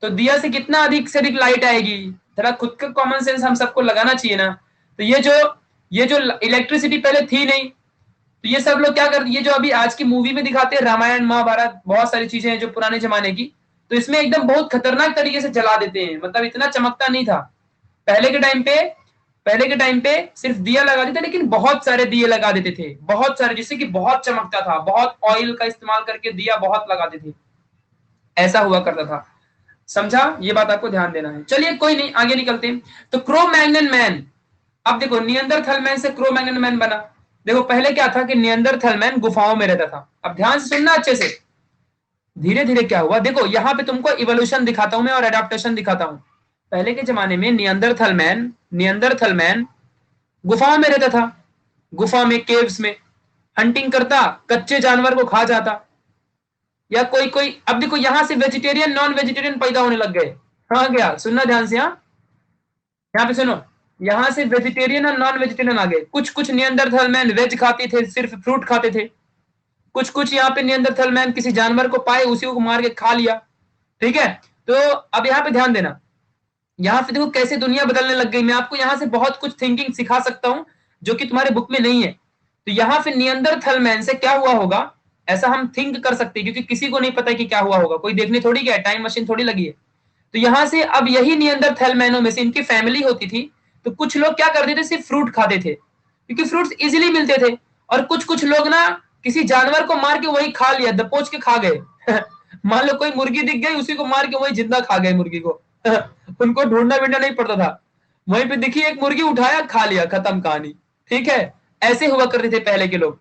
Speaker 2: तो दिया से कितना अधिक से अधिक लाइट आएगी? थोड़ा खुद का कॉमन सेंस हम सबको लगाना चाहिए ना। तो ये जो इलेक्ट्रिसिटी पहले थी नहीं, तो ये सब लोग क्या करते, ये जो अभी आज की मूवी में दिखाते हैं, रामायण महाभारत, बहुत सारी चीजें हैं जो पुराने जमाने की, तो इसमें एकदम बहुत खतरनाक तरीके से जला देते हैं, मतलब इतना चमकता नहीं था। पहले के टाइम पे पहले के टाइम पे सिर्फ दिया लगा देते, लेकिन बहुत सारे दिए लगा देते थे, बहुत सारे, जिससे कि बहुत चमकता था, बहुत ऑयल का इस्तेमाल करके दिया बहुत लगाते थे, ऐसा हुआ करता था। समझा? ये बात आपको ध्यान देना है। चलिए कोई नहीं, आगे निकलते हैं। तो क्रो मैग्नन मैन, अब देखो नियंदरथल मैन से क्रो मैग्नन मैन बना। देखो पहले क्या था कि नियंदरथल मैन गुफाओं में रहता था। अब ध्यान से सुनना अच्छे से, धीरे धीरे क्या हुआ, देखो यहाँ पे तुमको इवोल्यूशन दिखाता हूं मैं और एडाप्टेशन दिखाता हूं। पहले के जमाने में नियंदरथल मैन गुफाओं में रहता था, गुफा में, केव्स में हंटिंग करता, कच्चे जानवर को खा जाता, या कोई कोई, अब देखो यहां से वेजिटेरियन नॉन वेजिटेरियन पैदा होने लग गए। हाँ गया, सुनना ध्यान से, हाँ यहाँ पे सुनो, यहां से वेजिटेरियन और नॉन वेजिटेरियन आ गए। कुछ कुछ नियंदरथल मैन वेज खाते थे, सिर्फ फ्रूट खाते थे। कुछ कुछ यहाँ पे नियंदरथल मैन किसी जानवर को पाए, उसी को मार के खा लिया। ठीक है, तो अब यहाँ पे ध्यान देना, यहाँ पे देखो कैसे दुनिया बदलने लग गई। मैं आपको यहाँ से बहुत कुछ थिंकिंग सिखा सकता हूँ जो कि तुम्हारे बुक में नहीं है। तो यहाँ पे नियंदरथल मैन से क्या हुआ होगा, ऐसा हम थिंक कर सकते हैं, क्योंकि किसी को नहीं पता कि क्या हुआ होगा, कोई देखने थोड़ी गया, टाइम मशीन थोड़ी लगी है। तो यहाँ से अब यही नियंदरथल मैनों में से इनकी फैमिली होती थी। तो कुछ लोग क्या करते थे, सिर्फ फ्रूट खाते थे, क्योंकि फ्रूट्स इजिली मिलते थे। और कुछ कुछ लोग ना किसी जानवर को मार के वही खा लिया, दबोच के खा गए। मान लो कोई मुर्गी दिख गई, उसी को मार के वही जिंदा खा गए मुर्गी को। उनको ढूंढना ढूंढना नहीं पड़ता था, वहीं पे दिखी एक मुर्गी, उठाया खा लिया, खत्म कहानी। ठीक है, ऐसे हुआ करते थे पहले के लोग।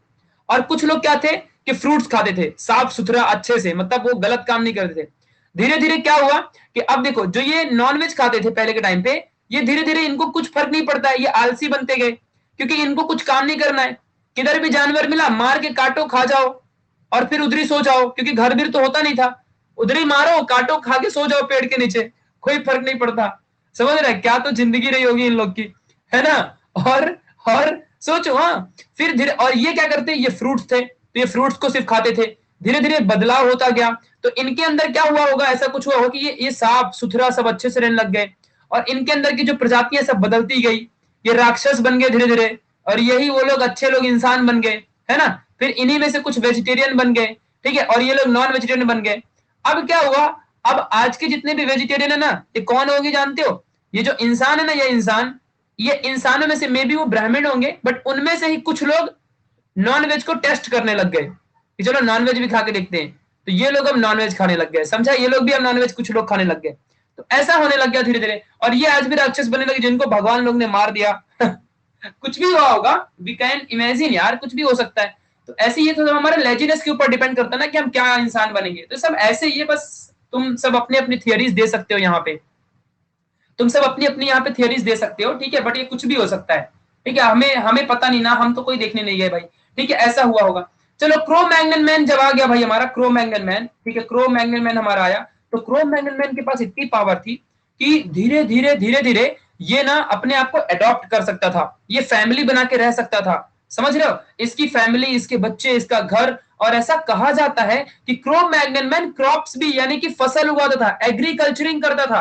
Speaker 2: और कुछ लोग क्या थे कि फ्रूट्स खाते थे साफ सुथरा अच्छे से, मतलब वो गलत काम नहीं करते थे। धीरे धीरे क्या हुआ कि अब देखो जो ये नॉनवेज खाते थे पहले के टाइम पे, ये धीरे धीरे इनको कुछ फर्क नहीं पड़ता है, ये आलसी बनते गए, क्योंकि इनको कुछ काम नहीं करना है। किधर भी जानवर मिला मार के काटो खा जाओ, और फिर उधर ही सो जाओ, क्योंकि घर भी तो होता नहीं था। उधर ही मारो काटो खा के सो जाओ पेड़ के नीचे, कोई फर्क नहीं पड़ता। समझ रहे क्या तो जिंदगी रही होगी इन लोग की, है ना। और सोचो, हाँ फिर धीरे, और ये क्या करते, ये फ्रूट्स थे तो ये फ्रूट्स को सिर्फ खाते थे। धीरे धीरे बदलाव होता गया, तो इनके अंदर क्या हुआ होगा, ऐसा कुछ हुआ होगा कि ये साफ सुथरा सब अच्छे से रहने लग गए, और इनके अंदर की जो प्रजातियां सब बदलती गई, ये राक्षस बन गए धीरे धीरे, और यही वो लोग अच्छे लोग इंसान बन गए, है ना। फिर इन्हीं में से कुछ वेजिटेरियन बन गए, ठीक है, और ये लोग नॉन वेजिटेरियन बन गए। अब क्या हुआ, अब आज के जितने भी वेजिटेरियन है ना, ये कौन होंगे जानते हो, ये जो इंसान है ना, ये इंसानों में से मे बी वो ब्राह्मण होंगे, बट उनमें से ही कुछ लोग नॉन वेज को टेस्ट करने लग गए कि चलो नॉन वेज भी खा के देखते हैं। तो ये लोग अब नॉन वेज खाने लग गए, समझा, ये लोग भी अब नॉन वेज कुछ लोग खाने लग गए। तो ऐसा होने लग गया धीरे धीरे, और ये आज भी राक्षस बनने लगे जिनको भगवान लोग ने मार दिया। कुछ भी हुआ होगा, वी कैन इमेजिन यार, कुछ भी हो सकता है। तो ऐसे ये तो हमारे लेजीनेस के ऊपर डिपेंड करता है ना कि हम क्या इंसान बनेंगे। तो सब ऐसे, ये बस तुम सब अपने अपनी थियरीज दे सकते हो यहाँ पे, तुम सब अपनी अपनी यहाँ पे थियरीज दे सकते हो, ठीक है, बट ये कुछ भी हो सकता है। ठीक है, हमें हमें पता नहीं ना, हम तो कोई देखने नहीं गए भाई। ठीक है, ऐसा हुआ होगा। चलो क्रो मैग्नन मैन जब आ गया भाई हमारा, क्रो मैग्नन मैन, ठीक है, क्रो मैग्नन मैन हमारा आया। तो क्रो मैग्नन मैन के पास इतनी पावर थी कि धीरे धीरे ये ना अपने आप को अडॉप्ट कर सकता था, ये फैमिली बना के रह सकता था। समझ रहे हो, इसकी फैमिली, इसके बच्चे, इसका घर। और ऐसा कहा जाता है कि क्रो मैग्नन मैन क्रॉप्स भी, यानी कि फसल उगाता था, एग्रीकल्चरिंग करता था।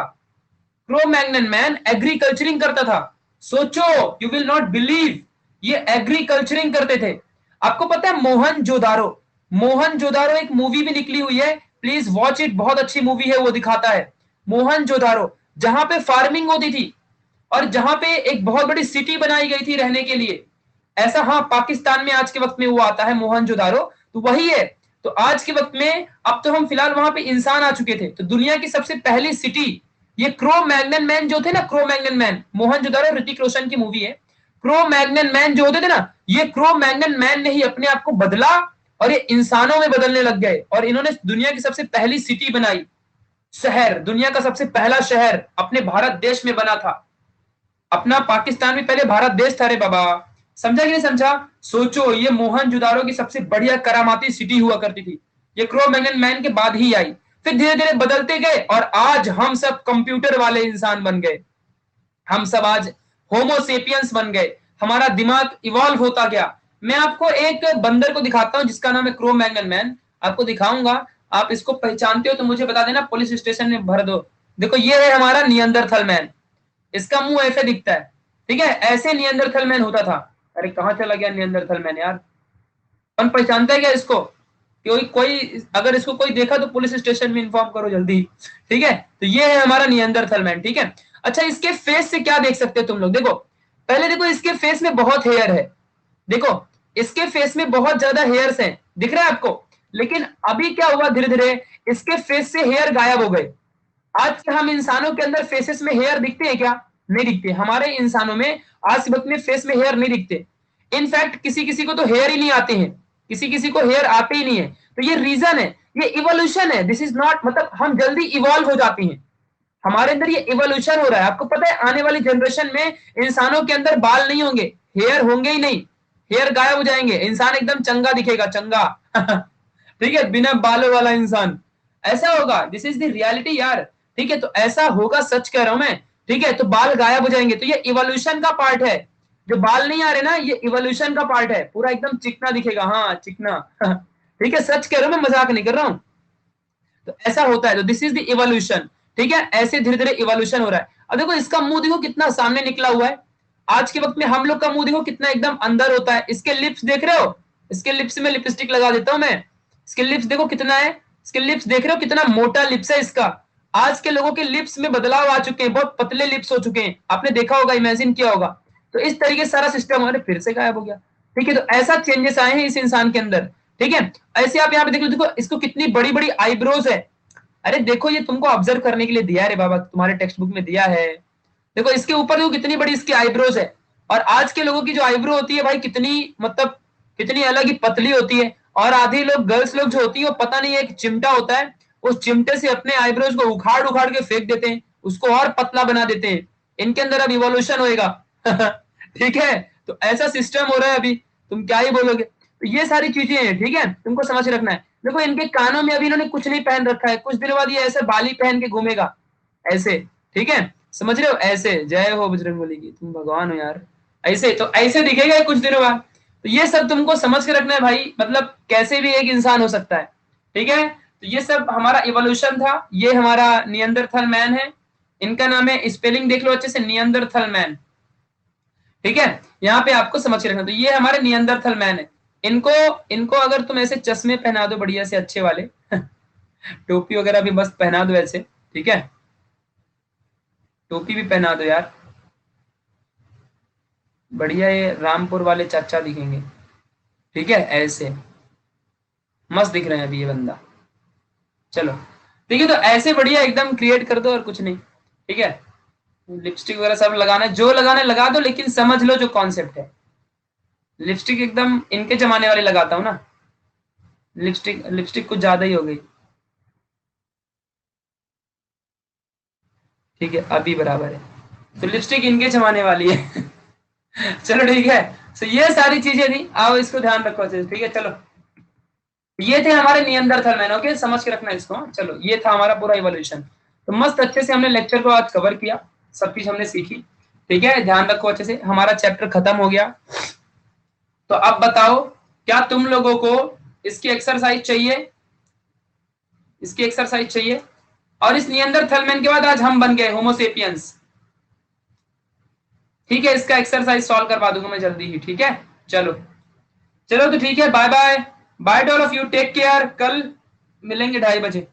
Speaker 2: क्रो मैग्नन मैन एग्रीकल्चरिंग करता था। सोचो, यू विल नॉट बिलीव, ये एग्रीकल्चरिंग करते थे। आपको पता है मोहनजोदारो, मोहनजोदारो एक मूवी भी निकली हुई है, प्लीज वॉच इट, बहुत अच्छी मूवी है, वो दिखाता है मोहनजोदारो, जहां पे फार्मिंग होती थी और जहां पे एक बहुत बड़ी सिटी बनाई गई थी रहने के लिए। ऐसा, हाँ, पाकिस्तान में आज के वक्त में वो आता है मोहनजोदारो, तो वही है। तो आज के वक्त में, अब तो हम फिलहाल वहां पे इंसान आ चुके थे, तो दुनिया की सबसे पहली सिटी, ये क्रो मैग्नन मैन जो थे ना, Cro Magnon man, Mohenjodaro Hrithik Roshan की मूवी है। क्रो मैग्नन मैन जो होते थे ना, ये क्रो मैग्नन मैन ने ही अपने आप को बदला और ये इंसानों में बदलने लग गए, और इन्होंने दुनिया की सबसे पहली सिटी बनाई, शहर, दुनिया का सबसे पहला शहर अपने भारत देश में बना था। अपना पाकिस्तान में पहले भारत देश था रे बाबा, समझा कि नहीं समझा। सोचो, ये मोहनजोदारो की सबसे बढ़िया करामाती सिटी हुआ करती थी, ये क्रो मैग्नन मैन के बाद ही आई। फिर धीरे धीरे बदलते गए, और आज हम सब कंप्यूटर वाले इंसान बन गए, हम सब आज होमोसेपियंस बन गए, हमारा दिमाग इवॉल्व होता गया। मैं आपको एक बंदर को दिखाता हूं जिसका नाम है क्रो मैग्नन मैन, आपको दिखाऊंगा, आप इसको पहचानते हो तो मुझे बता देना, पुलिस स्टेशन में भर दो। देखो ये है हमारा नियंदरथल मैन, इसका मुंह ऐसे दिखता है, ठीक है, ऐसे नियंदरथल मैन होता था। अरे कहां चला गया नियंदरथल मैन यार, कौन पहचानता है क्या इसको, कोई अगर इसको कोई देखा तो पुलिस स्टेशन में इन्फॉर्म करो जल्दी, ठीक है। तो ये है हमारा नियंदरथल मैन, ठीक है। अच्छा, इसके फेस से क्या देख सकते हो तुम लोग, देखो पहले देखो इसके फेस में बहुत हेयर है, देखो इसके फेस में बहुत ज्यादा हेयर्स हैं, दिख रहा है आपको, लेकिन अभी क्या हुआ धीरे धीरे इसके फेस से हेयर गायब हो गए। आज के हम इंसानों के अंदर फेसेस में हेयर दिखते हैं क्या? नहीं दिखते। हमारे इंसानों में आज के वक्त में फेस में हेयर नहीं दिखते। इनफैक्ट किसी किसी को तो हेयर ही नहीं आते हैं, किसी किसी को हेयर आते ही नहीं है। तो ये रीजन है, ये इवोल्यूशन है। दिस इज नॉट, मतलब हम जल्दी इवॉल्व हो जाते हैं, हमारे अंदर ये इवोल्यूशन हो रहा है। आपको पता है आने वाली जनरेशन में इंसानों के अंदर बाल नहीं होंगे, हेयर होंगे ही नहीं, हेयर गायब हो जाएंगे, इंसान एकदम चंगा दिखेगा, चंगा ठीक है, बिना बालों वाला इंसान, ऐसा होगा। दिस इज द रियलिटी यार, ठीक है, तो ऐसा होगा, सच कह रहा हूं मैं, ठीक है। तो बाल गायब हो जाएंगे, तो ये इवोल्यूशन का पार्ट है। जो बाल नहीं आ रहे ना, ये इवोल्यूशन का पार्ट है, पूरा एकदम चिकना दिखेगा, हाँ चिकना ठीक है, सच कह रहा हूं मैं, मजाक नहीं कर रहा हूं। तो ऐसा होता है, तो दिस इज द इवोल्यूशन, ठीक है, ऐसे धीरे धीरे इवोल्यूशन हो रहा है। अब देखो इसका मुंह देखो कितना सामने निकला हुआ है। आज के वक्त में हम लोग का मुंह देखो कितना एकदम अंदर होता है। इसके लिप्स देख रहे हो, इसके लिप्स में लिपस्टिक लगा देता हूं मैं, इसके लिप्स देखो कितना है, इसके लिप्स देख रहे हो कितना मोटा लिप्स है इसका। आज के लोगों के लिप्स में बदलाव आ चुके हैं, बहुत पतले लिप्स हो चुके हैं, आपने देखा होगा, इमेजिन किया होगा। तो इस तरीके से सारा सिस्टम हमारे फिर से गायब हो गया, ठीक है। तो ऐसा चेंजेस आए हैं इस इंसान के अंदर, ठीक है। ऐसे आप यहाँ पे देख लो, देखो इसको कितनी बड़ी बड़ी आईब्रोज है। अरे देखो ये तुमको ऑब्जर्व करने के लिए दिया है रे बाबा, तुम्हारे टेक्स्ट बुक में दिया है। देखो इसके ऊपर देखो कितनी बड़ी इसकी आईब्रोज है। और आज के लोगों की जो आईब्रो होती है भाई कितनी, मतलब कितनी अलग ही पतली होती है। और आधी लोग, गर्ल्स लोग जो होती है, वो पता नहीं एक चिमटा होता है, उस चिमटे से अपने आईब्रोज को उखाड़ उखाड़ के फेंक देते हैं, उसको और पतला बना देते हैं। इनके अंदर अब इवोल्यूशन होएगा ठीक है, तो ऐसा सिस्टम हो रहा है अभी, तुम क्या ही बोलोगे। तो ये सारी चीजें हैं, ठीक है, तुमको समझ रखना है। देखो इनके कानों में अभी इन्होंने कुछ नहीं पहन रखा है, कुछ दिनों बाद ये ऐसे बाली पहन के घूमेगा ऐसे, ठीक है, समझ रहे हो, ऐसे। जय हो बजरंगबली की, तुम भगवान हो यार। ऐसे तो ऐसे दिखेगा कुछ दिनों बाद। तो ये सब तुमको समझ के रखना है भाई, मतलब कैसे भी एक इंसान हो सकता है, ठीक है। तो ये सब हमारा इवोल्यूशन था। ये हमारा नियंदरथल मैन है, इनका नाम है, स्पेलिंग देख लो अच्छे से, नियंदरथल मैन, ठीक है। यहाँ पे आपको समझ के रखना। तो ये हमारे नियंदरथल मैन है। इनको इनको अगर तुम ऐसे चश्मे पहना दो बढ़िया से अच्छे वाले टोपी वगैरह भी बस पहना दो ऐसे, ठीक है, टोपी भी पहना दो यार, बढ़िया ये रामपुर वाले चाचा दिखेंगे, ठीक है, ऐसे मस्त दिख रहे हैं अभी ये बंदा। चलो ठीक है, तो ऐसे बढ़िया एकदम क्रिएट कर दो और कुछ नहीं, ठीक है। लिपस्टिक वगैरह सब लगाना है, जो लगाना है लगा दो, लेकिन समझ लो जो कॉन्सेप्ट है। लिपस्टिक एकदम इनके जमाने वाली लगाता हूँ ना, लिपस्टिक लिपस्टिक कुछ ज्यादा ही हो गई, ठीक है, अभी बराबर है। तो लिपस्टिक इनके जमाने वाली है चलो ठीक है। तो ये सारी चीजें थी, आओ इसको ध्यान रखो अच्छे से, ठीक है। चलो ये थे हमारे नियंदरथल मैन, ओके, समझ के रखना इसको। चलो ये था हमारा पूरा इवोल्यूशन। तो मस्त अच्छे से हमने लेक्चर को आज कवर किया, सब चीज हमने सीखी, ठीक है, ध्यान रखो अच्छे से। हमारा चैप्टर खत्म हो गया। तो अब बताओ क्या तुम लोगों को इसकी एक्सरसाइज चाहिए, इसकी एक्सरसाइज चाहिए। और इस नियंदरथल मैन के बाद आज हम बन गए होमोसेपियंस, ठीक है। इसका एक्सरसाइज सॉल्व करवा दूंगा मैं जल्दी ही, ठीक है। चलो चलो तो ठीक है, bye bye, bye to all of you, take care, कल मिलेंगे 2:30 बजे।